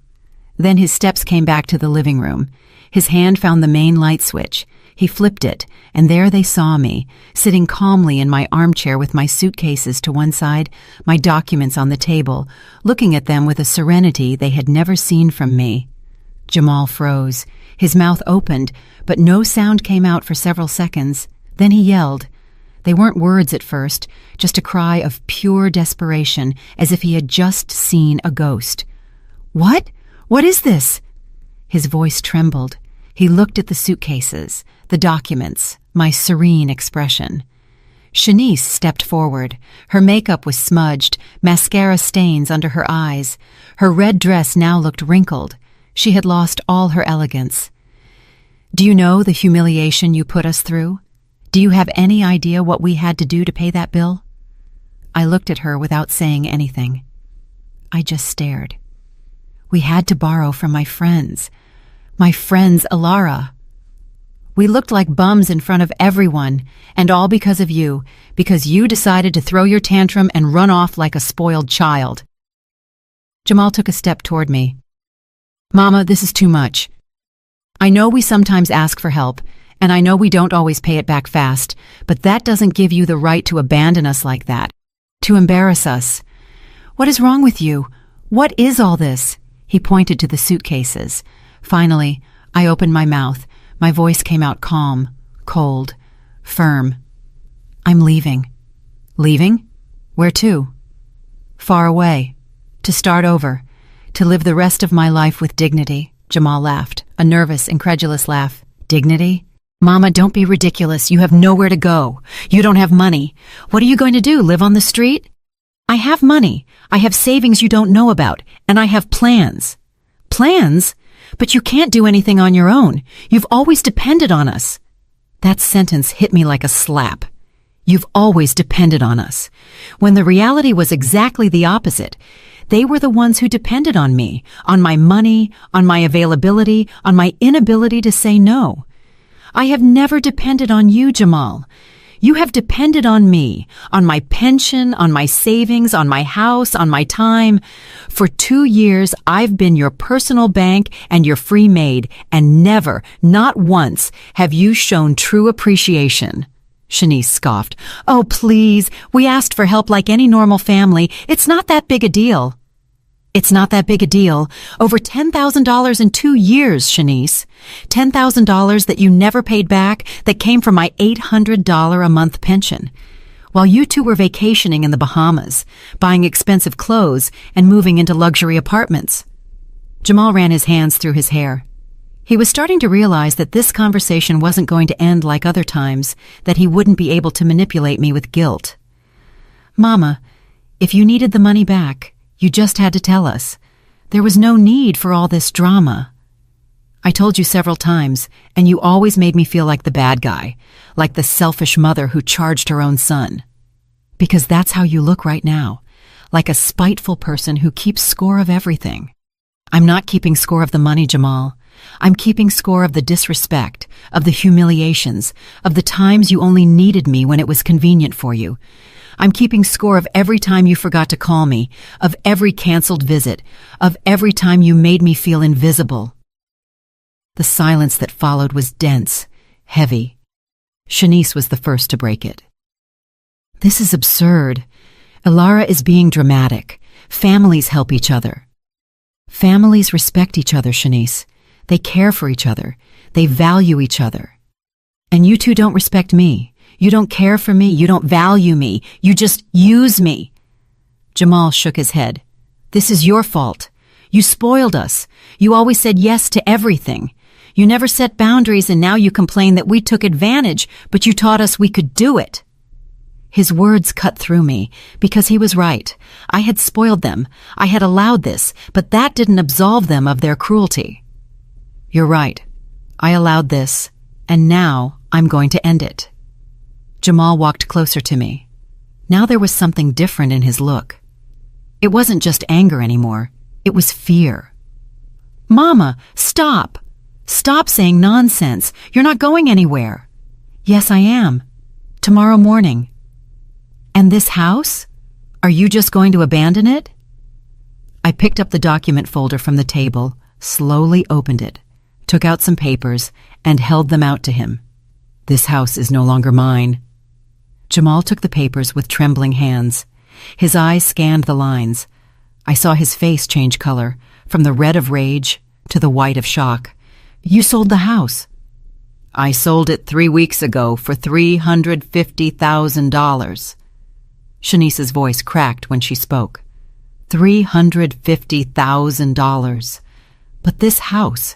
Then his steps came back to the living room. His hand found the main light switch. He flipped it, and there they saw me, sitting calmly in my armchair with my suitcases to one side, my documents on the table, looking at them with a serenity they had never seen from me. Jamal froze. His mouth opened, but no sound came out for several seconds. Then he yelled. They weren't words at first, just a cry of pure desperation, as if he had just seen a ghost. "What? What is this?" His voice trembled. He looked at the suitcases, the documents, my serene expression. Shanice stepped forward. Her makeup was smudged, mascara stains under her eyes. Her red dress now looked wrinkled. She had lost all her elegance. Do you know the humiliation you put us through? Do you have any idea what we had to do to pay that bill? I looked at her without saying anything. I just stared. We had to borrow from my friends. My friends, Alara. We looked like bums in front of everyone, and all because of you, because you decided to throw your tantrum and run off like a spoiled child. Jamal took a step toward me. Mama, this is too much. I know we sometimes ask for help, and I know we don't always pay it back fast, but that doesn't give you the right to abandon us like that, to embarrass us. What is wrong with you? What is all this? He pointed to the suitcases. Finally, I opened my mouth. My voice came out calm, cold, firm. I'm leaving. Leaving? Where to? Far away. To start over. To live the rest of my life with dignity. Jamal laughed, a nervous, incredulous laugh. Dignity? Mama, don't be ridiculous. You have nowhere to go. You don't have money. What are you going to do, live on the street? I have money. I have savings you don't know about. And I have plans. Plans? But you can't do anything on your own. You've always depended on us. That sentence hit me like a slap. You've always depended on us. When the reality was exactly the opposite. They were the ones who depended on me, on my money, on my availability, on my inability to say no. I have never depended on you, Jamal. You have depended on me, on my pension, on my savings, on my house, on my time. For 2 years, I've been your personal bank and your free maid, and never, not once, have you shown true appreciation. Shanice scoffed. Oh, please, we asked for help like any normal family. It's not that big a deal. It's not that big a deal. Over $10,000 in 2 years, Shanice. $10,000 that you never paid back that came from my $800 a month pension. While you two were vacationing in the Bahamas, buying expensive clothes and moving into luxury apartments. Jamal ran his hands through his hair. He was starting to realize that this conversation wasn't going to end like other times, that he wouldn't be able to manipulate me with guilt. Mama, if you needed the money back, you just had to tell us. There was no need for all this drama. I told you several times, and you always made me feel like the bad guy, like the selfish mother who charged her own son. Because that's how you look right now, like a spiteful person who keeps score of everything. I'm not keeping score of the money, Jamal. I'm keeping score of the disrespect, of the humiliations, of the times you only needed me when it was convenient for you. I'm keeping score of every time you forgot to call me, of every canceled visit, of every time you made me feel invisible. The silence that followed was dense, heavy. Shanice was the first to break it. This is absurd. Alara is being dramatic. Families help each other. Families respect each other, Shanice. They care for each other. They value each other. And you two don't respect me. You don't care for me. You don't value me. You just use me. Jamal shook his head. This is your fault. You spoiled us. You always said yes to everything. You never set boundaries, and now you complain that we took advantage, but you taught us we could do it. His words cut through me, because he was right. I had spoiled them. I had allowed this, but that didn't absolve them of their cruelty. You're right. I allowed this, and now I'm going to end it. Jamal walked closer to me. Now there was something different in his look. It wasn't just anger anymore. It was fear. Mama, stop! Stop saying nonsense. You're not going anywhere. Yes, I am. Tomorrow morning. And this house? Are you just going to abandon it? I picked up the document folder from the table, slowly opened it, took out some papers, and held them out to him. This house is no longer mine. Jamal took the papers with trembling hands. His eyes scanned the lines. I saw his face change color, from the red of rage to the white of shock. You sold the house. I sold it 3 weeks ago for $350,000. Shanice's voice cracked when she spoke. $350,000. But this house,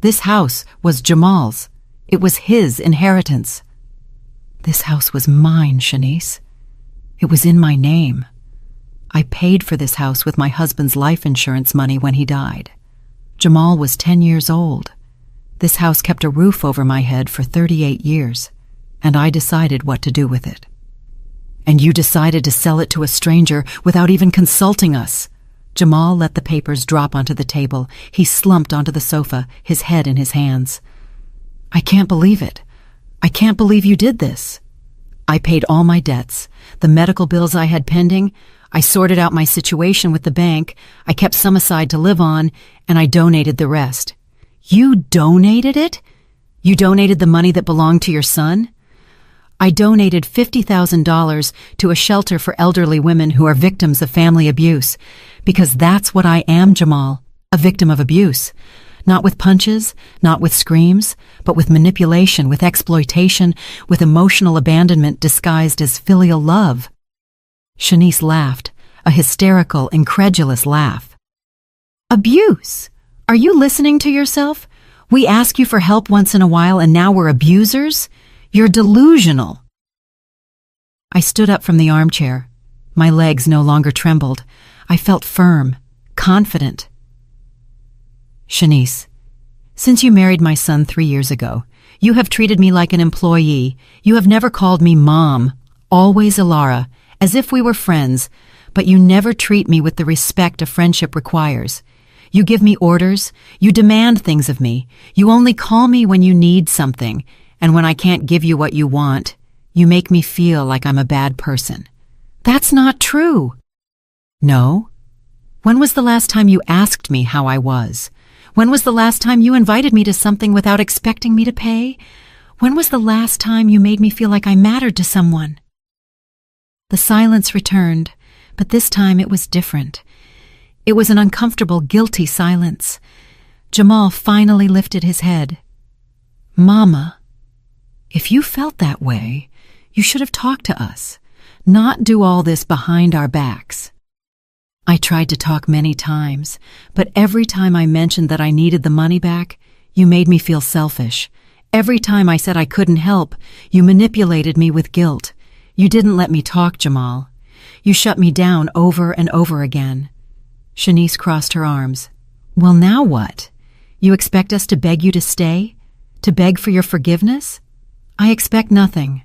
This house was Jamal's. It was his inheritance. This house was mine, Shanice. It was in my name. I paid for this house with my husband's life insurance money when he died. Jamal was 10 years old. This house kept a roof over my head for 38 years, and I decided what to do with it. And you decided to sell it to a stranger without even consulting us. Jamal let the papers drop onto the table. He slumped onto the sofa, his head in his hands. I can't believe it. I can't believe you did this. I paid all my debts, the medical bills I had pending. I sorted out my situation with the bank. I kept some aside to live on, and I donated the rest. You donated it? You donated the money that belonged to your son? I donated $50,000 to a shelter for elderly women who are victims of family abuse, because that's what I am, Jamal, a victim of abuse. Not with punches, not with screams, but with manipulation, with exploitation, with emotional abandonment disguised as filial love. Shanice laughed, a hysterical, incredulous laugh. Abuse? Are you listening to yourself? We ask you for help once in a while and now we're abusers? You're delusional. I stood up from the armchair. My legs no longer trembled. I felt firm, confident. Shanice, since you married my son 3 years ago, you have treated me like an employee. You have never called me Mom, always Ilara, as if we were friends, but you never treat me with the respect a friendship requires. You give me orders. You demand things of me. You only call me when you need something, and when I can't give you what you want, you make me feel like I'm a bad person. That's not true. No? When was the last time you asked me how I was? When was the last time you invited me to something without expecting me to pay? When was the last time you made me feel like I mattered to someone? The silence returned, but this time it was different. It was an uncomfortable, guilty silence. Jamal finally lifted his head. Mama, if you felt that way, you should have talked to us, not do all this behind our backs. I tried to talk many times, but every time I mentioned that I needed the money back, you made me feel selfish. Every time I said I couldn't help, you manipulated me with guilt. You didn't let me talk, Jamal. You shut me down over and over again. Shanice crossed her arms. Well, now what? You expect us to beg you to stay? To beg for your forgiveness? I expect nothing.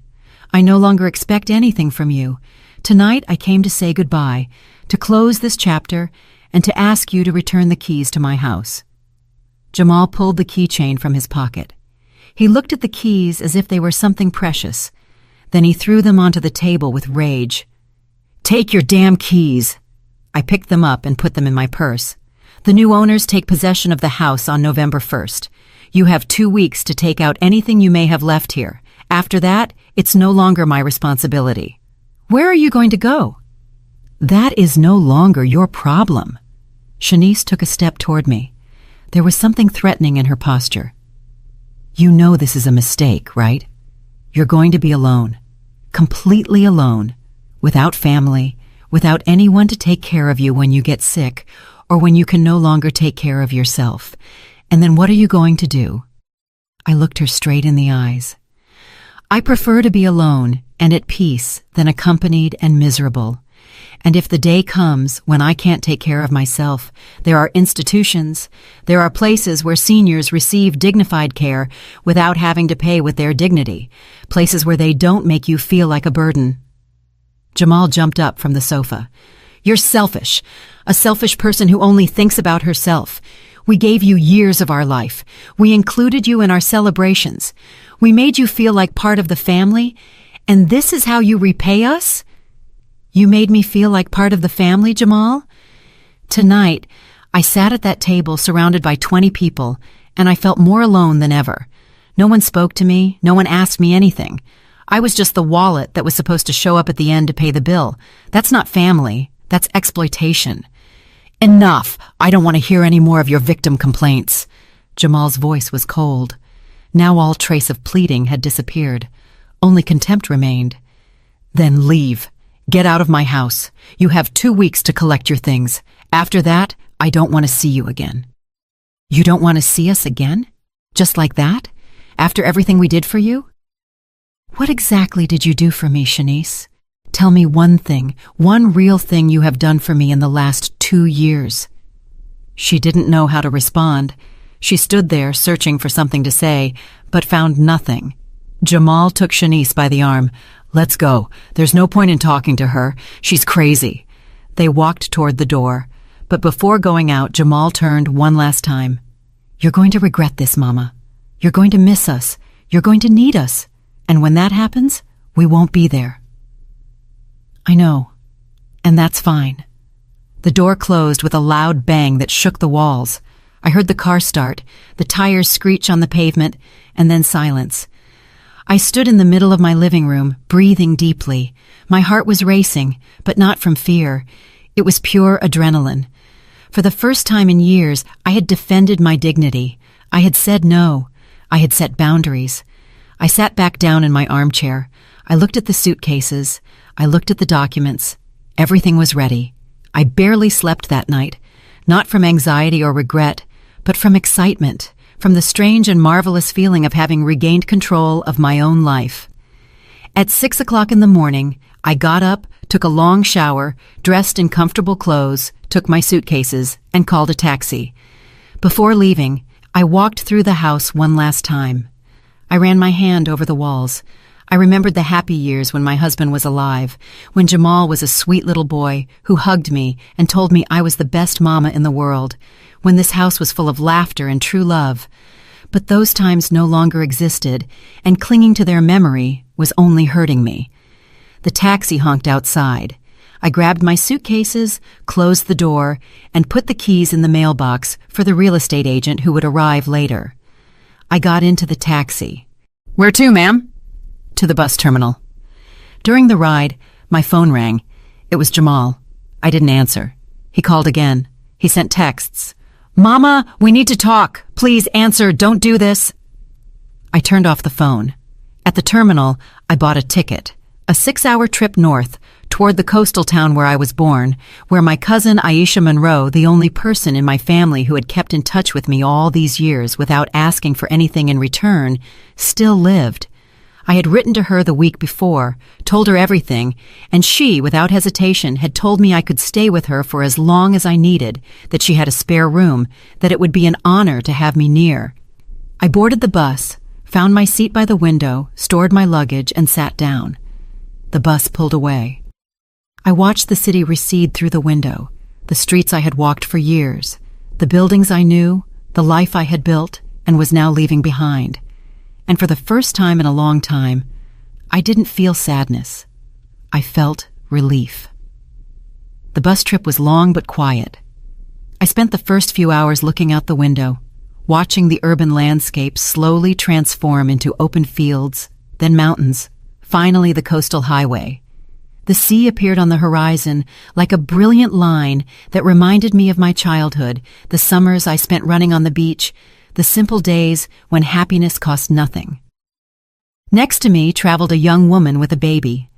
I no longer expect anything from you. Tonight I came to say goodbye, to close this chapter, and to ask you to return the keys to my house. Jamal pulled the keychain from his pocket. He looked at the keys as if they were something precious. Then he threw them onto the table with rage. Take your damn keys! I picked them up and put them in my purse. The new owners take possession of the house on November 1st. You have 2 weeks to take out anything you may have left here. After that, it's no longer my responsibility. Where are you going to go? That is no longer your problem. Shanice took a step toward me. There was something threatening in her posture. You know this is a mistake, right? You're going to be alone. Completely alone. Without family. Without anyone to take care of you when you get sick or when you can no longer take care of yourself. And then what are you going to do? I looked her straight in the eyes. I prefer to be alone and at peace than accompanied and miserable. And if the day comes when I can't take care of myself, there are institutions, there are places where seniors receive dignified care without having to pay with their dignity, places where they don't make you feel like a burden. Jamal jumped up from the sofa. You're selfish, a selfish person who only thinks about herself. We gave you years of our life. We included you in our celebrations. We made you feel like part of the family, and this is how you repay us? You made me feel like part of the family, Jamal? Tonight, I sat at that table surrounded by 20 people, and I felt more alone than ever. No one spoke to me, no one asked me anything. I was just the wallet that was supposed to show up at the end to pay the bill. That's not family, that's exploitation. Enough! I don't want to hear any more of your victim complaints. Jamal's voice was cold. Now all trace of pleading had disappeared. Only contempt remained. Then leave. Get out of my house. You have 2 weeks to collect your things. After that, I don't want to see you again. You don't want to see us again? Just like that? After everything we did for you? What exactly did you do for me, Shanice? Tell me one thing, one real thing you have done for me in the last 2 years. She didn't know how to respond. She stood there searching for something to say, but found nothing. Jamal took Shanice by the arm. Let's go. There's no point in talking to her. She's crazy. They walked toward the door, but before going out, Jamal turned one last time. You're going to regret this, Mama. You're going to miss us. You're going to need us. And when that happens, we won't be there. I know. And that's fine. The door closed with a loud bang that shook the walls. I heard the car start, the tires screech on the pavement, and then silence. I stood in the middle of my living room, breathing deeply. My heart was racing, but not from fear. It was pure adrenaline. For the first time in years, I had defended my dignity. I had said no. I had set boundaries. I sat back down in my armchair. I looked at the suitcases. I looked at the documents. Everything was ready. I barely slept that night, not from anxiety or regret, but from excitement, from the strange and marvelous feeling of having regained control of my own life. At 6 o'clock in the morning, I got up, took a long shower, dressed in comfortable clothes, took my suitcases, and called a taxi. Before leaving, I walked through the house one last time. I ran my hand over the walls. I remembered the happy years when my husband was alive, when Jamal was a sweet little boy who hugged me and told me I was the best mama in the world, when this house was full of laughter and true love. But those times no longer existed, and clinging to their memory was only hurting me. The taxi honked outside. I grabbed my suitcases, closed the door, and put the keys in the mailbox for the real estate agent who would arrive later. I got into the taxi. Where to, ma'am? To the bus terminal. During the ride, my phone rang. It was Jamal. I didn't answer. He called again. He sent texts. Mama, we need to talk. Please answer. Don't do this. I turned off the phone. At the terminal, I bought a ticket. A 6-hour trip north, toward the coastal town where I was born, where my cousin Aisha Monroe, the only person in my family who had kept in touch with me all these years without asking for anything in return, still lived. I had written to her the week before, told her everything, and she, without hesitation, had told me I could stay with her for as long as I needed, that she had a spare room, that it would be an honor to have me near. I boarded the bus, found my seat by the window, stored my luggage, and sat down. The bus pulled away. I watched the city recede through the window, the streets I had walked for years, the buildings I knew, the life I had built and was now leaving behind. And for the first time in a long time, I didn't feel sadness. I felt relief. The bus trip was long but quiet. I spent the first few hours looking out the window, watching the urban landscape slowly transform into open fields, then mountains, finally the coastal highway. The sea appeared on the horizon like a brilliant line that reminded me of my childhood, the summers I spent running on the beach, the simple days when happiness cost nothing. Next to me traveled a young woman with a baby.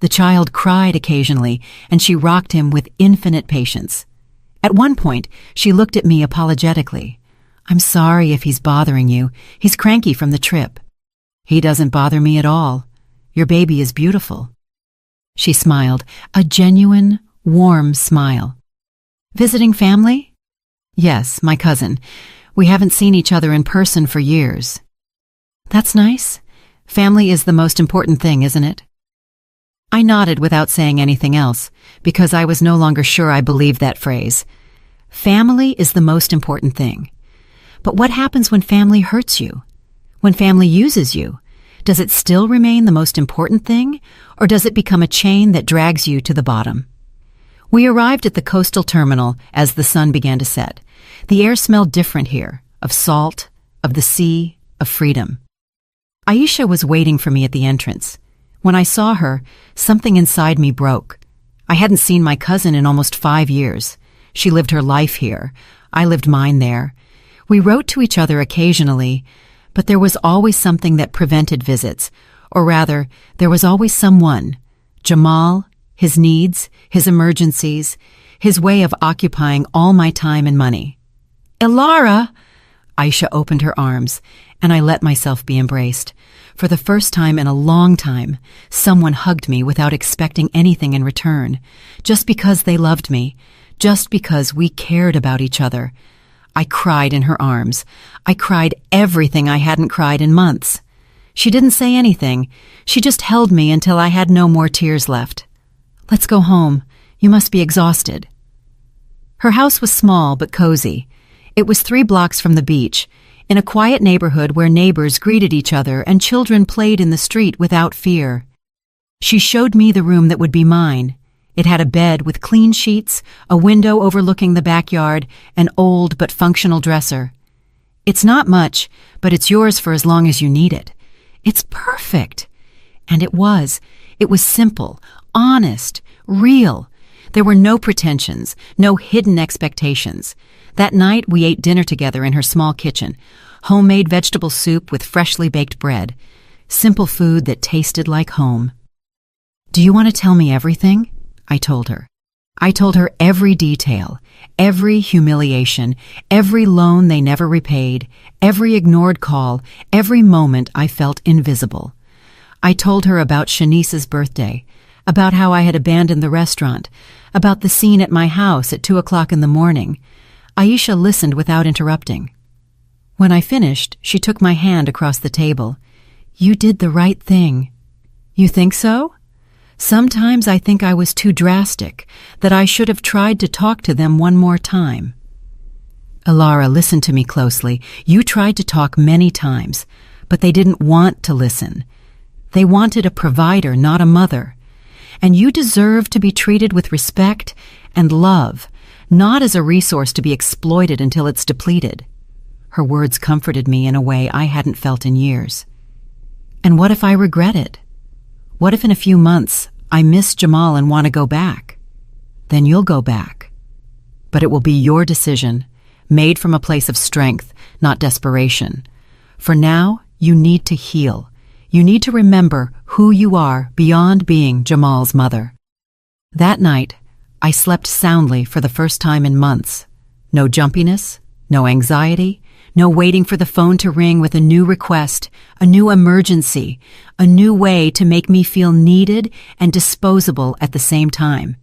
The child cried occasionally, and she rocked him with infinite patience. At one point, she looked at me apologetically. I'm sorry if he's bothering you. He's cranky from the trip. He doesn't bother me at all. Your baby is beautiful. She smiled, a genuine, warm smile. Visiting family? Yes, my cousin. We haven't seen each other in person for years. That's nice. Family is the most important thing, isn't it? I nodded without saying anything else, because I was no longer sure I believed that phrase. Family is the most important thing. But what happens when family hurts you? When family uses you? Does it still remain the most important thing, or does it become a chain that drags you to the bottom? We arrived at the coastal terminal as the sun began to set. The air smelled different here, of salt, of the sea, of freedom. Aisha was waiting for me at the entrance. When I saw her, something inside me broke. I hadn't seen my cousin in almost 5 years. She lived her life here. I lived mine there. We wrote to each other occasionally, but there was always something that prevented visits, or rather, there was always someone. Jamal, his needs, his emergencies, his way of occupying all my time and money. Elara! Aisha opened her arms, and I let myself be embraced. For the first time in a long time, someone hugged me without expecting anything in return, just because they loved me, just because we cared about each other. I cried in her arms. I cried everything I hadn't cried in months. She didn't say anything. She just held me until I had no more tears left. "Let's go home. You must be exhausted." Her house was small but cozy. It was 3 blocks from the beach, in a quiet neighborhood where neighbors greeted each other and children played in the street without fear. She showed me the room that would be mine. It had a bed with clean sheets, a window overlooking the backyard, an old but functional dresser. "It's not much, but it's yours for as long as you need it. It's perfect." And it was. It was simple, honest, real. There were no pretensions, no hidden expectations. That night we ate dinner together in her small kitchen, homemade vegetable soup with freshly baked bread, simple food that tasted like home. "Do you want to tell me everything?" I told her. I told her every detail, every humiliation, every loan they never repaid, every ignored call, every moment I felt invisible. I told her about Shanice's birthday, about how I had abandoned the restaurant, about the scene at my house at 2 o'clock in the morning. Aisha listened without interrupting. When I finished, she took my hand across the table. "You did the right thing." "You think so?" "Sometimes I think I was too drastic, that I should have tried to talk to them one more time." "Alara, listen to me closely. You tried to talk many times, but they didn't want to listen. They wanted a provider, not a mother. And you deserve to be treated with respect and love, not as a resource to be exploited until it's depleted." Her words comforted me in a way I hadn't felt in years. "And what if I regret it? What if in a few months I miss Jamal and want to go back?" "Then you'll go back. But it will be your decision, made from a place of strength, not desperation. For now, you need to heal. You need to remember who you are beyond being Jamal's mother." That night, I slept soundly for the first time in months. No jumpiness, no anxiety, no waiting for the phone to ring with a new request, a new emergency, a new way to make me feel needed and disposable at the same time.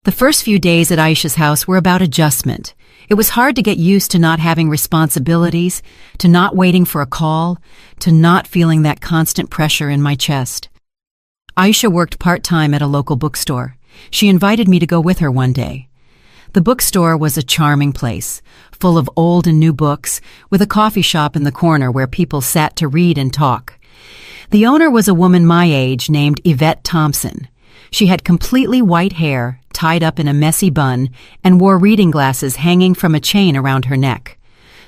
The first few days at Aisha's house were about adjustment. It was hard to get used to not having responsibilities, to not waiting for a call, to not feeling that constant pressure in my chest. Aisha worked part-time at a local bookstore. She invited me to go with her one day. The bookstore was a charming place, full of old and new books, with a coffee shop in the corner where people sat to read and talk. The owner was a woman my age named Yvette Thompson. She had completely white hair, tied up in a messy bun, and wore reading glasses hanging from a chain around her neck.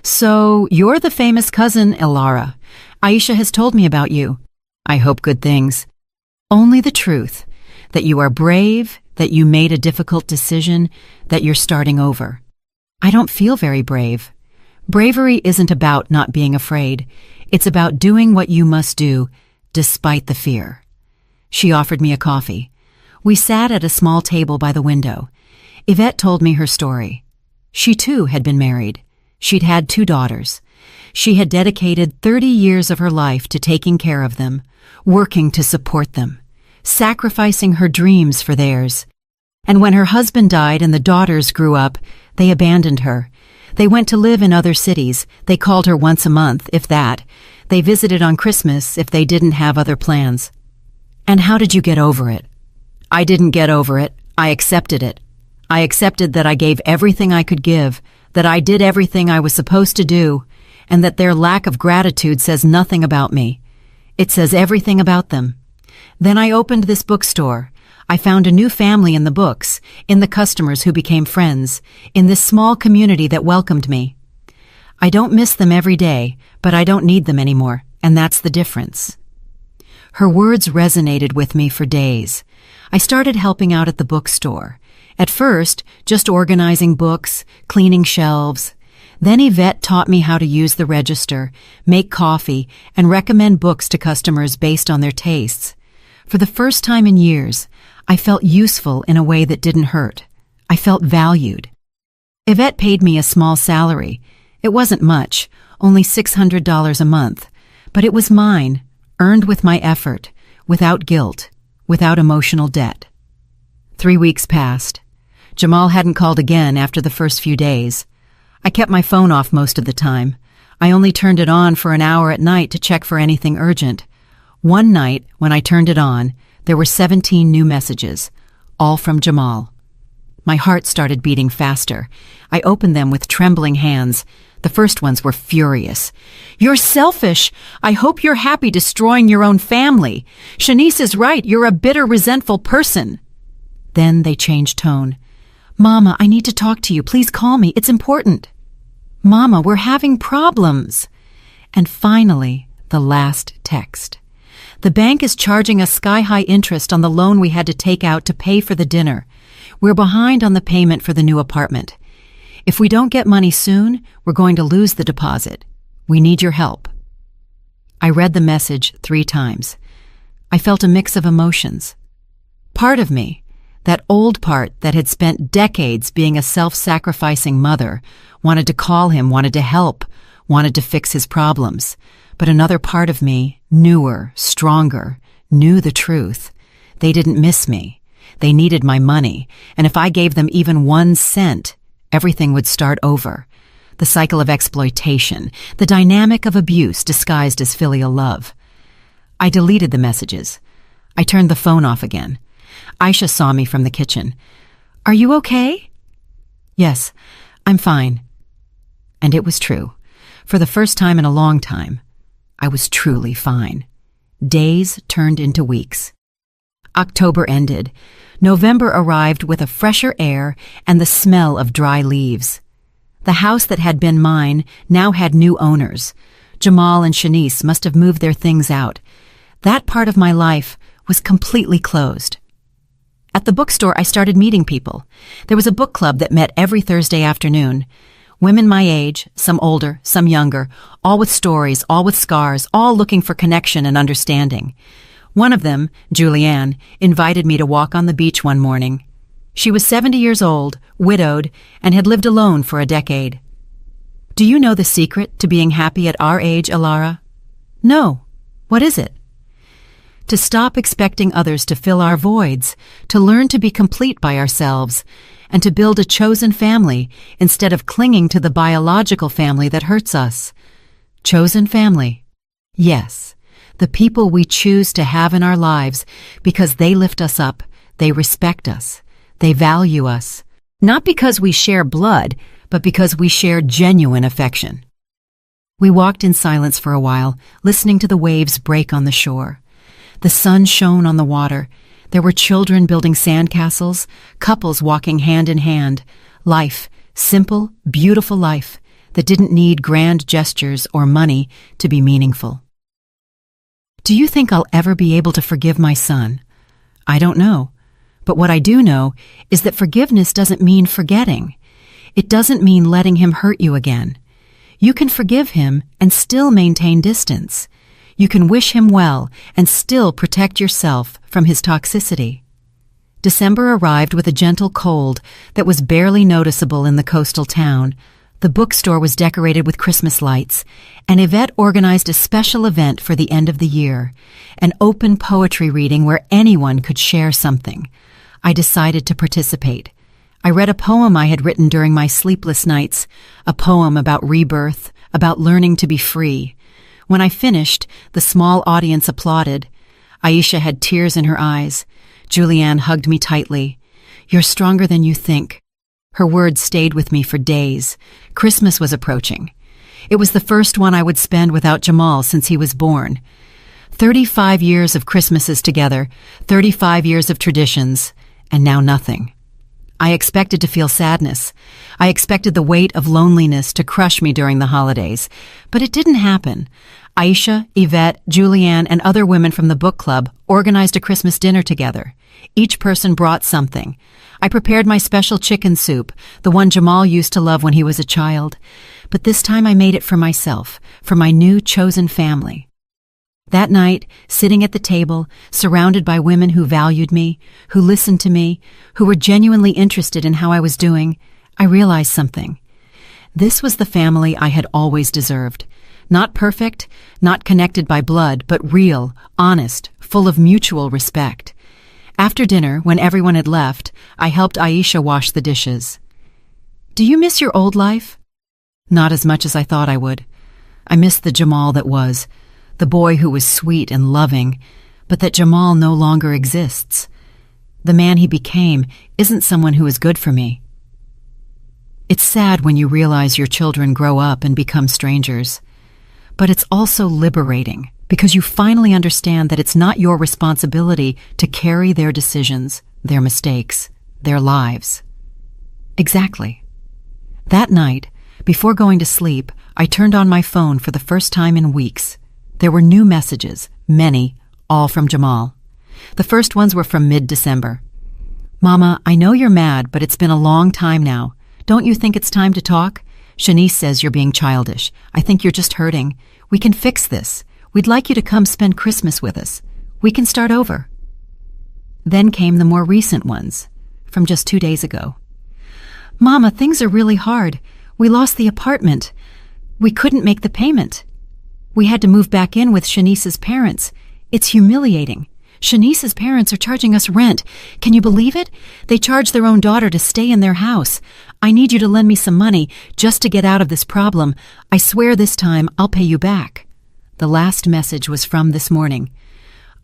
"So, you're the famous cousin, Alara. Aisha has told me about you. I hope good things. Only the truth, that you are brave, that you made a difficult decision, that you're starting over." "I don't feel very brave." Bravery isn't about not being afraid. It's about doing what you must do, despite the fear. She offered me a coffee. We sat at a small table by the window. Yvette told me her story. She too had been married. She'd had 2 daughters. She had dedicated 30 years of her life to taking care of them, working to support them, sacrificing her dreams for theirs. And when her husband died and the daughters grew up, they abandoned her. They went to live in other cities. They called her once a month, if that. They visited on Christmas if they didn't have other plans. "And how did you get over it?" "I didn't get over it. I accepted it. I accepted that I gave everything I could give, that I did everything I was supposed to do, and that their lack of gratitude says nothing about me. It says everything about them. Then I opened this bookstore. I found a new family in the books, in the customers who became friends, in this small community that welcomed me. I don't miss them every day, but I don't need them anymore, and that's the difference." Her words resonated with me for days. I started helping out at the bookstore. At first, just organizing books, cleaning shelves. Then Yvette taught me how to use the register, make coffee, and recommend books to customers based on their tastes. For the first time in years, I felt useful in a way that didn't hurt. I felt valued. Yvette paid me a small salary. It wasn't much, only $600 a month, but it was mine, earned with my effort, without guilt, without emotional debt. 3 weeks passed. Jamal hadn't called again after the first few days. I kept my phone off most of the time. I only turned it on for an hour at night to check for anything urgent. One night, when I turned it on, there were 17 new messages, all from Jamal. My heart started beating faster. I opened them with trembling hands. The first ones were furious. "You're selfish. I hope you're happy destroying your own family. Shanice is right. You're a bitter, resentful person." Then they changed tone. "Mama, I need to talk to you. Please call me. It's important." "Mama, we're having problems." And finally, the last text. "The bank is charging us sky-high interest on the loan we had to take out to pay for the dinner. We're behind on the payment for the new apartment. If we don't get money soon, we're going to lose the deposit. We need your help." I read the message 3 times. I felt a mix of emotions. Part of me, that old part that had spent decades being a self-sacrificing mother, wanted to call him, wanted to help, wanted to fix his problems. But another part of me, newer, stronger, knew the truth. They didn't miss me. They needed my money, and if I gave them even 1 cent, everything would start over. The cycle of exploitation, the dynamic of abuse disguised as filial love. I deleted the messages. I turned the phone off again. Aisha saw me from the kitchen. "Are you okay?" "Yes, I'm fine." And it was true. For the first time in a long time, I was truly fine. Days turned into weeks. October ended. November arrived with a fresher air and the smell of dry leaves. The house that had been mine now had new owners. Jamal and Shanice must have moved their things out. That part of my life was completely closed. At the bookstore, I started meeting people. There was a book club that met every Thursday afternoon. Women my age, some older, some younger, all with stories, all with scars, all looking for connection and understanding. One of them, Julianne, invited me to walk on the beach one morning. She was 70 years old, widowed, and had lived alone for a decade. "Do you know the secret to being happy at our age, Alara?" "No. What is it?" "To stop expecting others to fill our voids, to learn to be complete by ourselves, and to build a chosen family instead of clinging to the biological family that hurts us." Chosen family. Yes. The people we choose to have in our lives because they lift us up, they respect us, they value us. Not because we share blood, but because we share genuine affection. We walked in silence for a while, listening to the waves break on the shore. The sun shone on the water. There were children building sandcastles, couples walking hand in hand. Life, simple, beautiful life that didn't need grand gestures or money to be meaningful. "Do you think I'll ever be able to forgive my son?" I don't know. But what I do know is that forgiveness doesn't mean forgetting. It doesn't mean letting him hurt you again. You can forgive him and still maintain distance. You can wish him well and still protect yourself from his toxicity. December arrived with a gentle cold that was barely noticeable in the coastal town. The bookstore was decorated with Christmas lights, and Yvette organized a special event for the end of the year, an open poetry reading where anyone could share something. I decided to participate. I read a poem I had written during my sleepless nights, a poem about rebirth, about learning to be free. When I finished, the small audience applauded. Aisha had tears in her eyes. Julianne hugged me tightly. "You're stronger than you think." Her words stayed with me for days. Christmas was approaching. It was the first one I would spend without Jamal since he was born. 35 years of Christmases together, 35 years of traditions, and now nothing. I expected to feel sadness. I expected the weight of loneliness to crush me during the holidays, but it didn't happen. Aisha, Yvette, Julianne, and other women from the book club organized a Christmas dinner together. Each person brought something. I prepared my special chicken soup, the one Jamal used to love when he was a child. But this time I made it for myself, for my new chosen family. That night, sitting at the table, surrounded by women who valued me, who listened to me, who were genuinely interested in how I was doing, I realized something. This was the family I had always deserved. Not perfect, not connected by blood, but real, honest, full of mutual respect. After dinner, when everyone had left, I helped Aisha wash the dishes. "Do you miss your old life?" "Not as much as I thought I would. I miss the Jamal that was, the boy who was sweet and loving, but that Jamal no longer exists. The man he became isn't someone who is good for me." It's sad when you realize your children grow up and become strangers. But it's also liberating because you finally understand that it's not your responsibility to carry their decisions, their mistakes, their lives. Exactly. That night, before going to sleep, I turned on my phone for the first time in weeks. There were new messages, many, all from Jamal. The first ones were from mid-December. "Mama, I know you're mad, but it's been a long time now. Don't you think it's time to talk? Shanice says you're being childish. I think you're just hurting. We can fix this. We'd like you to come spend Christmas with us. We can start over." Then came the more recent ones, from just 2 days ago. "Mama, things are really hard. We lost the apartment. We couldn't make the payment. We had to move back in with Shanice's parents. It's humiliating. Shanice's parents are charging us rent. Can you believe it? They charge their own daughter to stay in their house. I need you to lend me some money just to get out of this problem. I swear this time I'll pay you back." The last message was from this morning.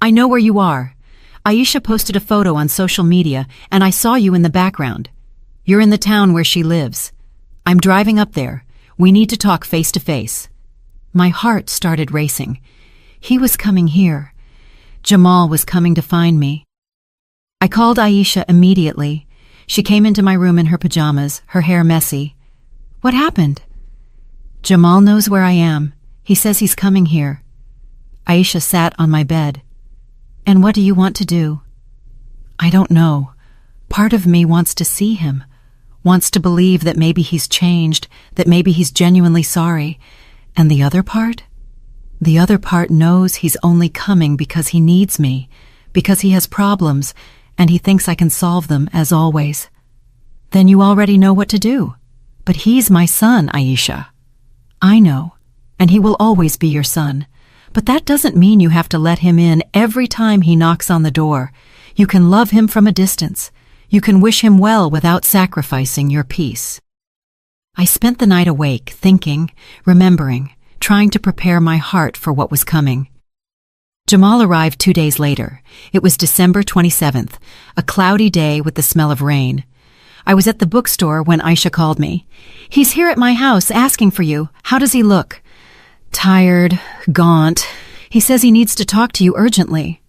"I know where you are. Aisha posted a photo on social media and I saw you in the background. You're in the town where she lives. I'm driving up there. We need to talk face to face." My heart started racing. He was coming here. Jamal was coming to find me. I called Aisha immediately. She came into my room in her pajamas, her hair messy. "What happened?" "Jamal knows where I am. He says he's coming here." Aisha sat on my bed. "And what do you want to do?" "I don't know. Part of me wants to see him, wants to believe that maybe he's changed, that maybe he's genuinely sorry. And the other part? The other part knows he's only coming because he needs me, because he has problems, and he thinks I can solve them, as always." "Then you already know what to do. But he's my son, Aisha." "I know, and he will always be your son. But that doesn't mean you have to let him in every time he knocks on the door. You can love him from a distance. You can wish him well without sacrificing your peace." I spent the night awake, thinking, remembering, trying to prepare my heart for what was coming. Jamal arrived 2 days later. It was December 27th, a cloudy day with the smell of rain. I was at the bookstore when Aisha called me. "He's here at my house asking for you. How does he look?" "Tired, gaunt. He says he needs to talk to you urgently."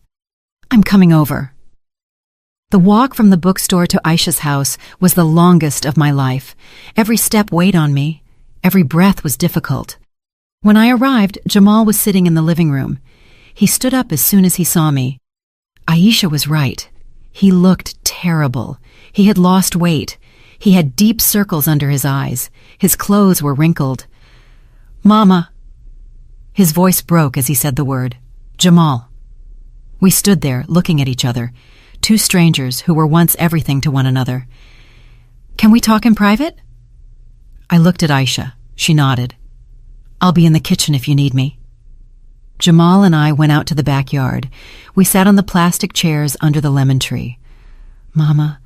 "I'm coming over." The walk from the bookstore to Aisha's house was the longest of my life. Every step weighed on me. Every breath was difficult. When I arrived, Jamal was sitting in the living room. He stood up as soon as he saw me. Aisha was right. He looked terrible. He had lost weight. He had deep circles under his eyes. His clothes were wrinkled. "Mama." His voice broke as he said the word. "Jamal." We stood there, looking at each other, two strangers who were once everything to one another. "Can we talk in private?" I looked at Aisha. She nodded. "I'll be in the kitchen if you need me." Jamal and I went out to the backyard. We sat on the plastic chairs under the lemon tree. "Mama,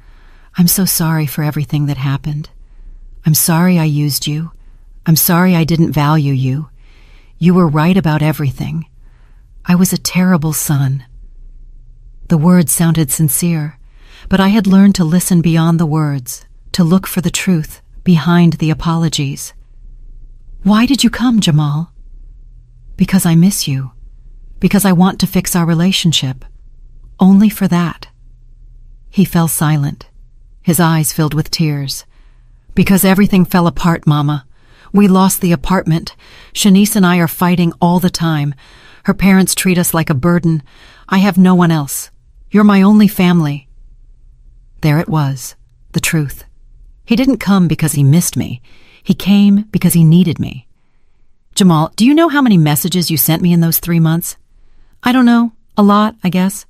I'm so sorry for everything that happened. I'm sorry I used you. I'm sorry I didn't value you. You were right about everything. I was a terrible son." The words sounded sincere, but I had learned to listen beyond the words, to look for the truth behind the apologies. "Why did you come, Jamal?" "Because I miss you. Because I want to fix our relationship. Only for that." He fell silent. His eyes filled with tears. "Because everything fell apart, Mama. We lost the apartment. Shanice and I are fighting all the time. Her parents treat us like a burden. I have no one else. You're my only family." There it was, the truth. He didn't come because he missed me. He came because he needed me. "Jamal, do you know how many messages you sent me in those 3 months?" "I don't know. A lot, I guess."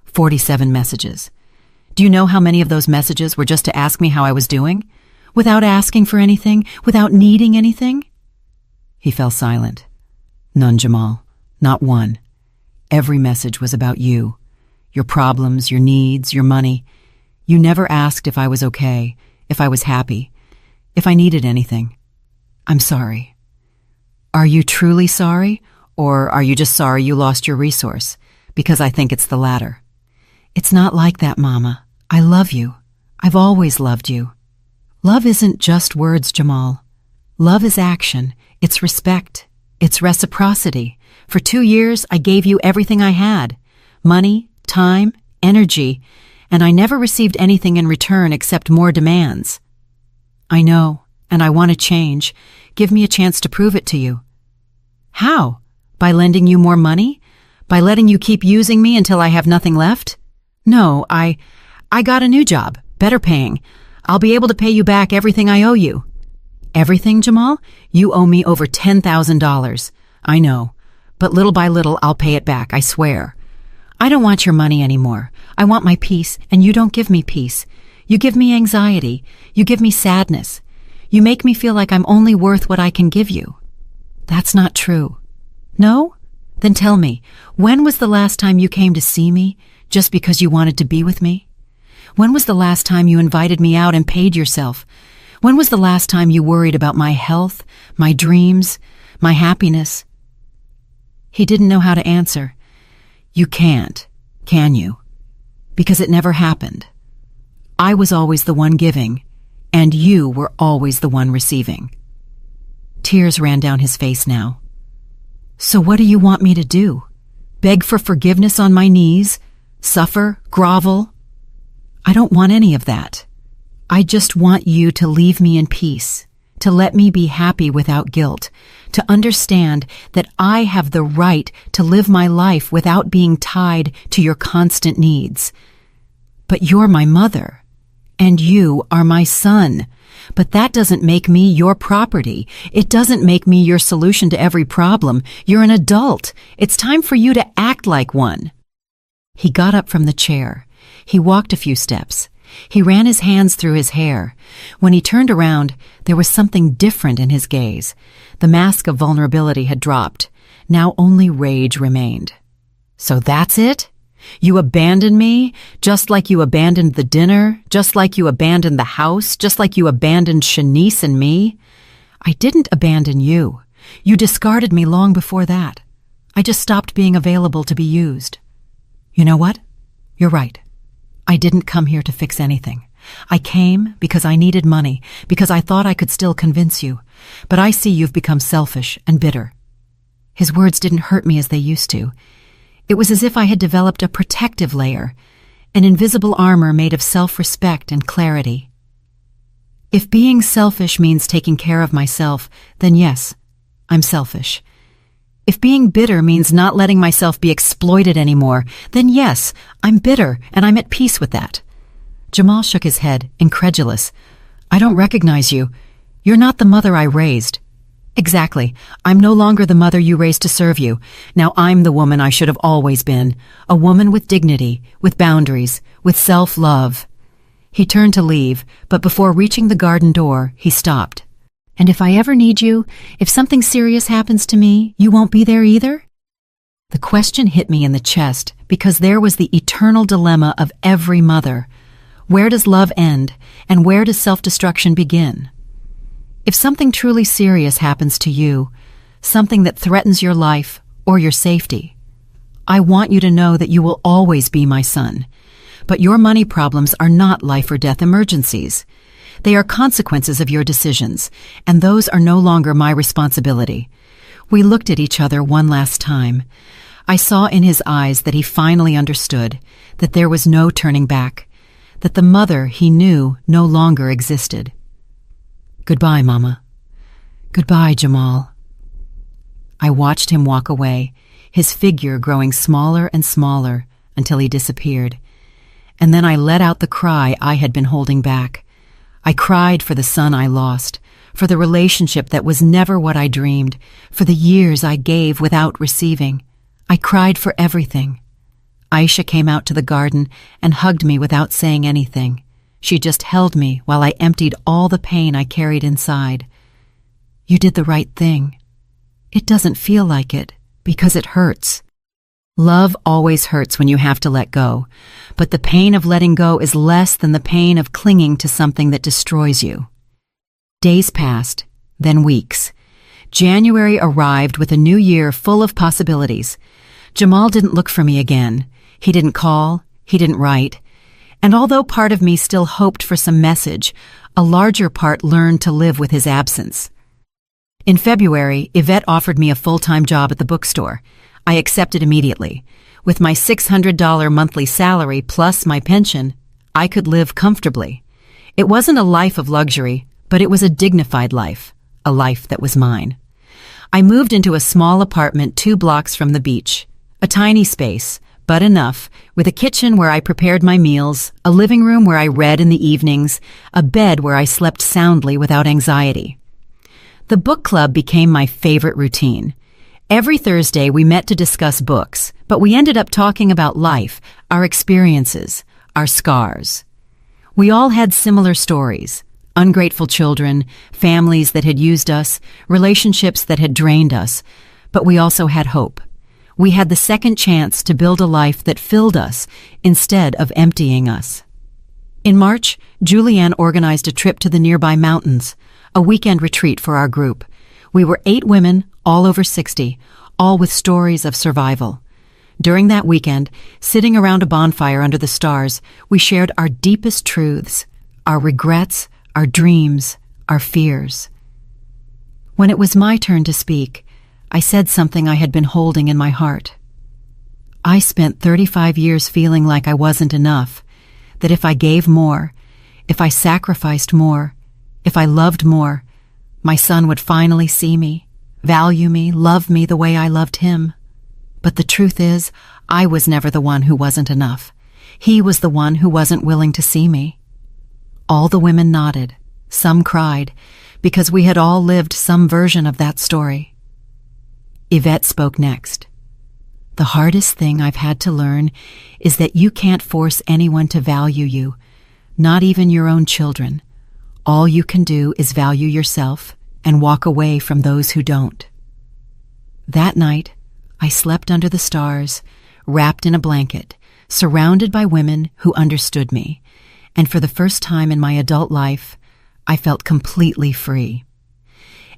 47 messages. "Do you know how many of those messages were just to ask me how I was doing? without asking for anything, without needing anything? He fell silent. None, Jamal. Not one. Every message was about you. Your problems, your needs, your money. You never asked if I was okay, if I was happy, if I needed anything. I'm sorry. Are you truly sorry, or are you just sorry you lost your resource? Because I think it's the latter. It's not like that, Mama. I love you. I've always loved you. Love isn't just words, Jamal. Love is action. It's respect. It's reciprocity. For 2 years, I gave you everything I had. Money, time, energy, and I never received anything in return except more demands. I know, and I want to change. Give me a chance to prove it to you. How? By lending you more money? By letting you keep using me until I have nothing left? No, I got a new job, better paying. I'll be able to pay you back everything I owe you. Everything, Jamal? You owe me over $10,000. I know, but little by little I'll pay it back, I swear. I don't want your money anymore. I want my peace, and you don't give me peace. You give me anxiety. You give me sadness. You make me feel like I'm only worth what I can give you. That's not true. No? Then tell me, when was the last time you came to see me just because you wanted to be with me? When was the last time you invited me out and paid yourself? When was the last time you worried about my health, my dreams, my happiness? He didn't know how to answer. You can't, can you? Because it never happened. I was always the one giving, and you were always the one receiving. Tears ran down his face now. So what do you want me to do? Beg for forgiveness on my knees? Suffer? Grovel? I don't want any of that. I just want you to leave me in peace, to let me be happy without guilt, to understand that I have the right to live my life without being tied to your constant needs. But you're my mother, and you are my son. But that doesn't make me your property. It doesn't make me your solution to every problem. You're an adult. It's time for you to act like one. He got up from the chair. He walked a few steps. He ran his hands through his hair. When he turned around, there was something different in his gaze. The mask of vulnerability had dropped. Now only rage remained. So that's it? You abandoned me, just like you abandoned the dinner, just like you abandoned the house, just like you abandoned Shanice and me? I didn't abandon you. You discarded me long before that. I just stopped being available to be used. You know what? You're right. I didn't come here to fix anything. I came because I needed money, because I thought I could still convince you. But I see you've become selfish and bitter. His words didn't hurt me as they used to. It was as if I had developed a protective layer, an invisible armor made of self-respect and clarity. If being selfish means taking care of myself, then yes, I'm selfish. If being bitter means not letting myself be exploited anymore, then yes, I'm bitter and I'm at peace with that. Jamal shook his head, incredulous. I don't recognize you. You're not the mother I raised. Exactly. I'm no longer the mother you raised to serve you. Now I'm the woman I should have always been. A woman with dignity, with boundaries, with self-love. He turned to leave, but before reaching the garden door, he stopped. And if I ever need you, if something serious happens to me, you won't be there either? The question hit me in the chest because there was the eternal dilemma of every mother. Where does love end, and where does self-destruction begin? If something truly serious happens to you, something that threatens your life or your safety, I want you to know that you will always be my son. But your money problems are not life or death emergencies. They are consequences of your decisions, and those are no longer my responsibility. We looked at each other one last time. I saw in his eyes that he finally understood, that there was no turning back, that the mother he knew no longer existed. Goodbye, Mama. Goodbye, Jamal. I watched him walk away, his figure growing smaller and smaller until he disappeared. And then I let out the cry I had been holding back. I cried for the son I lost, for the relationship that was never what I dreamed, for the years I gave without receiving. I cried for everything. Aisha came out to the garden and hugged me without saying anything. She just held me while I emptied all the pain I carried inside. You did the right thing. It doesn't feel like it, because it hurts. Love always hurts when you have to let go, but the pain of letting go is less than the pain of clinging to something that destroys you. Days passed, then weeks. January arrived with a new year full of possibilities. Jamal didn't look for me again. He didn't call, he didn't write. And although part of me still hoped for some message, a larger part learned to live with his absence. In February, Yvette offered me a full-time job at the bookstore. I accepted immediately. With my $600 monthly salary plus my pension, I could live comfortably. It wasn't a life of luxury, but it was a dignified life, a life that was mine. I moved into a small apartment 2 blocks from the beach, a tiny space, but enough, with a kitchen where I prepared my meals, a living room where I read in the evenings, a bed where I slept soundly without anxiety. The book club became my favorite routine. Every Thursday we met to discuss books, but we ended up talking about life, our experiences, our scars. We all had similar stories: ungrateful children, families that had used us, relationships that had drained us, but we also had hope. We had the second chance to build a life that filled us instead of emptying us. In March, Julianne organized a trip to the nearby mountains, a weekend retreat for our group. We were 8 women, all over 60, all with stories of survival. During that weekend, sitting around a bonfire under the stars, we shared our deepest truths, our regrets, our dreams, our fears. When it was my turn to speak, I said something I had been holding in my heart. I spent 35 years feeling like I wasn't enough, that if I gave more, if I sacrificed more, if I loved more, my son would finally see me, value me, love me the way I loved him. But the truth is, I was never the one who wasn't enough. He was the one who wasn't willing to see me. All the women nodded. Some cried, because we had all lived some version of that story. Yvette spoke next. The hardest thing I've had to learn is that you can't force anyone to value you, not even your own children. All you can do is value yourself and walk away from those who don't. That night, I slept under the stars, wrapped in a blanket, surrounded by women who understood me, and for the first time in my adult life, I felt completely free.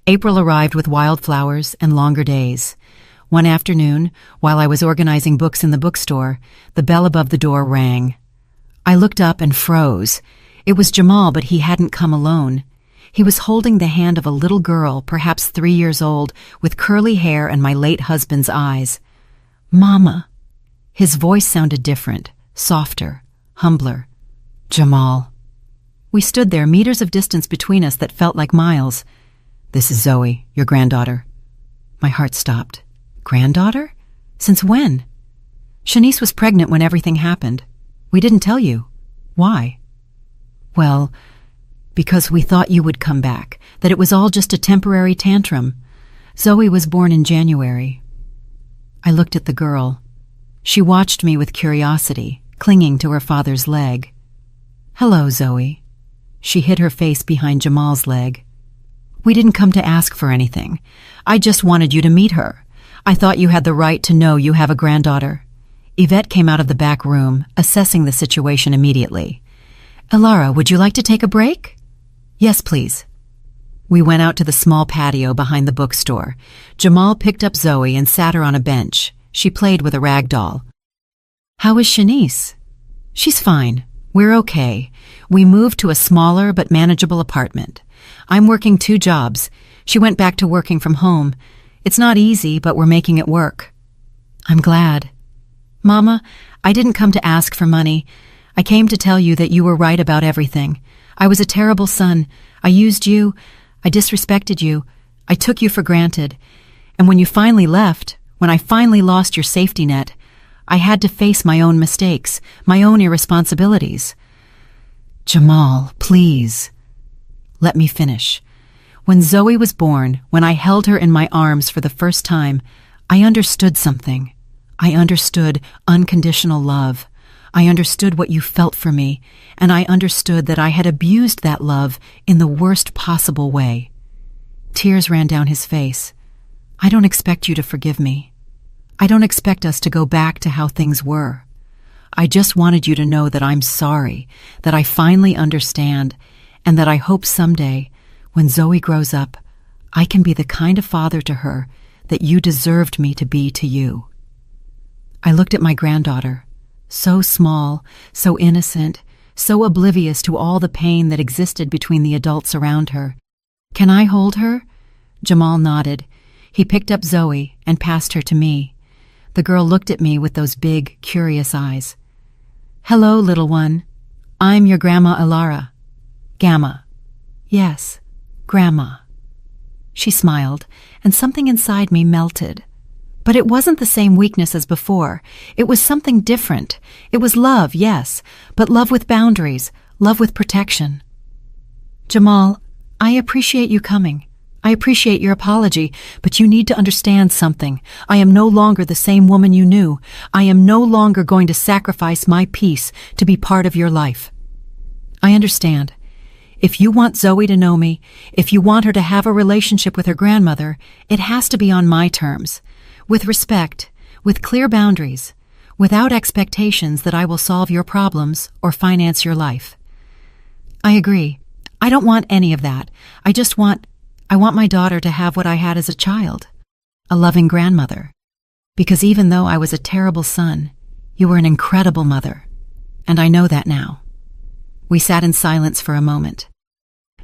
April arrived with wildflowers and longer days. One afternoon, while I was organizing books in the bookstore, the bell above the door rang. I looked up and froze. It was Jamal, but he hadn't come alone. He was holding the hand of a little girl, perhaps 3 years old, with curly hair and my late husband's eyes. "Mama." His voice sounded different, softer, humbler. Jamal. We stood there, meters of distance between us that felt like miles. "This is Zoe, your granddaughter." My heart stopped. Granddaughter? Since when? Shanice was pregnant when everything happened. We didn't tell you. Why? Well, because we thought you would come back, that it was all just a temporary tantrum. Zoe was born in January. I looked at the girl. She watched me with curiosity, clinging to her father's leg. "Hello, Zoe." She hid her face behind Jamal's leg. "We didn't come to ask for anything. I just wanted you to meet her. I thought you had the right to know you have a granddaughter." Yvette came out of the back room, assessing the situation immediately. "Elara, would you like to take a break?" "Yes, please." We went out to the small patio behind the bookstore. Jamal picked up Zoe and sat her on a bench. She played with a rag doll. "How is Shanice?" "She's fine. We're okay. We moved to a smaller but manageable apartment. I'm working 2 jobs. She went back to working from home. It's not easy, but we're making it work." "I'm glad." "Mama, I didn't come to ask for money. I came to tell you that you were right about everything. I was a terrible son. I used you. I disrespected you. I took you for granted. And when you finally left, when I finally lost your safety net, I had to face my own mistakes, my own irresponsibilities." "Jamal, please." Let me finish. When Zoe was born, when I held her in my arms for the first time, I understood something. I understood unconditional love. I understood what you felt for me, and I understood that I had abused that love in the worst possible way. Tears ran down his face. I don't expect you to forgive me. I don't expect us to go back to how things were. I just wanted you to know that I'm sorry, that I finally understand, and that I hope someday, when Zoe grows up, I can be the kind of father to her that you deserved me to be to you. I looked at my granddaughter, so small, so innocent, so oblivious to all the pain that existed between the adults around her. Can I hold her? Jamal nodded. He picked up Zoe and passed her to me. The girl looked at me with those big, curious eyes. Hello, little one. I'm your Grandma Alara. Gamma. Yes, Grandma. She smiled, and something inside me melted. But it wasn't the same weakness as before. It was something different. It was love, yes, but love with boundaries, love with protection. Jamal, I appreciate you coming. I appreciate your apology, but you need to understand something. I am no longer the same woman you knew. I am no longer going to sacrifice my peace to be part of your life. I understand. If you want Zoe to know me, if you want her to have a relationship with her grandmother, it has to be on my terms, with respect, with clear boundaries, without expectations that I will solve your problems or finance your life. I agree. I don't want any of that. I want my daughter to have what I had as a child, a loving grandmother. Because even though I was a terrible son, you were an incredible mother, and I know that now. We sat in silence for a moment.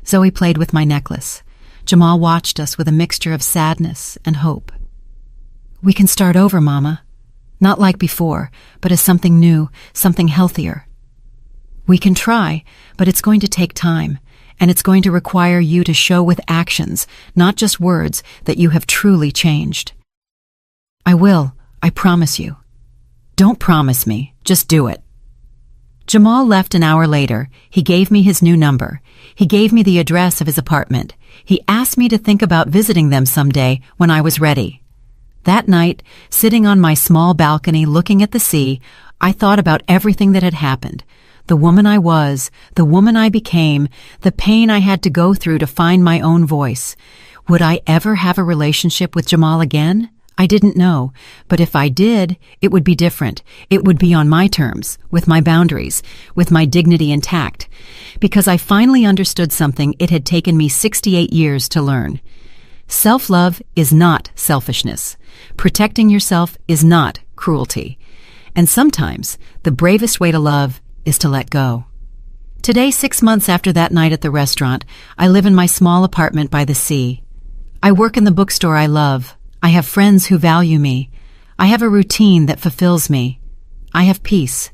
Zoe played with my necklace. Jamal watched us with a mixture of sadness and hope. We can start over, Mama. Not like before, but as something new, something healthier. We can try, but it's going to take time, and it's going to require you to show with actions, not just words, that you have truly changed. I will, I promise you. Don't promise me, just do it. Jamal left an hour later. He gave me his new number. He gave me the address of his apartment. He asked me to think about visiting them someday when I was ready. That night, sitting on my small balcony looking at the sea, I thought about everything that had happened. The woman I was, the woman I became, the pain I had to go through to find my own voice. Would I ever have a relationship with Jamal again? I didn't know, but if I did, it would be different. It would be on my terms, with my boundaries, with my dignity intact. Because I finally understood something it had taken me 68 years to learn. Self-love is not selfishness. Protecting yourself is not cruelty. And sometimes, the bravest way to love is to let go. Today, 6 months after that night at the restaurant, I live in my small apartment by the sea. I work in the bookstore I love. I have friends who value me. I have a routine that fulfills me. I have peace.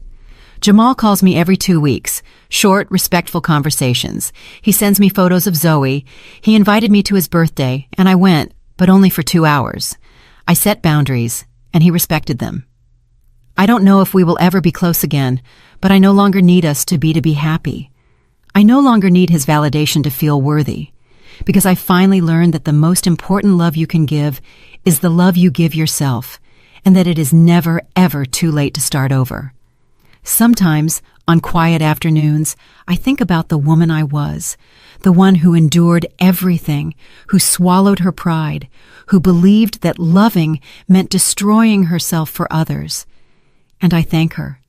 Jamal calls me every 2 weeks. Short, respectful conversations. He sends me photos of Zoe. He invited me to his birthday, and I went, but only for 2 hours. I set boundaries, and he respected them. I don't know if we will ever be close again, but I no longer need us to be happy. I no longer need his validation to feel worthy, because I finally learned that the most important love you can give is the love you give yourself, and that it is never, ever too late to start over. Sometimes, on quiet afternoons, I think about the woman I was, the one who endured everything, who swallowed her pride, who believed that loving meant destroying herself for others. And I thank her.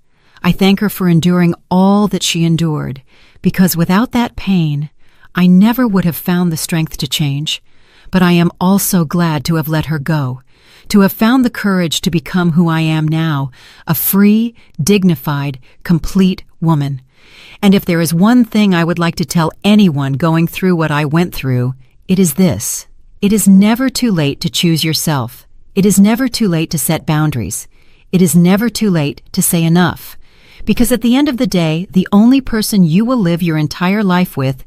I thank her for enduring all that she endured, because without that pain, I never would have found the strength to change. But I am also glad to have let her go, to have found the courage to become who I am now, a free, dignified, complete woman. And if there is one thing I would like to tell anyone going through what I went through, it is this. It is never too late to choose yourself. It is never too late to set boundaries. It is never too late to say enough. Because at the end of the day, the only person you will live your entire life with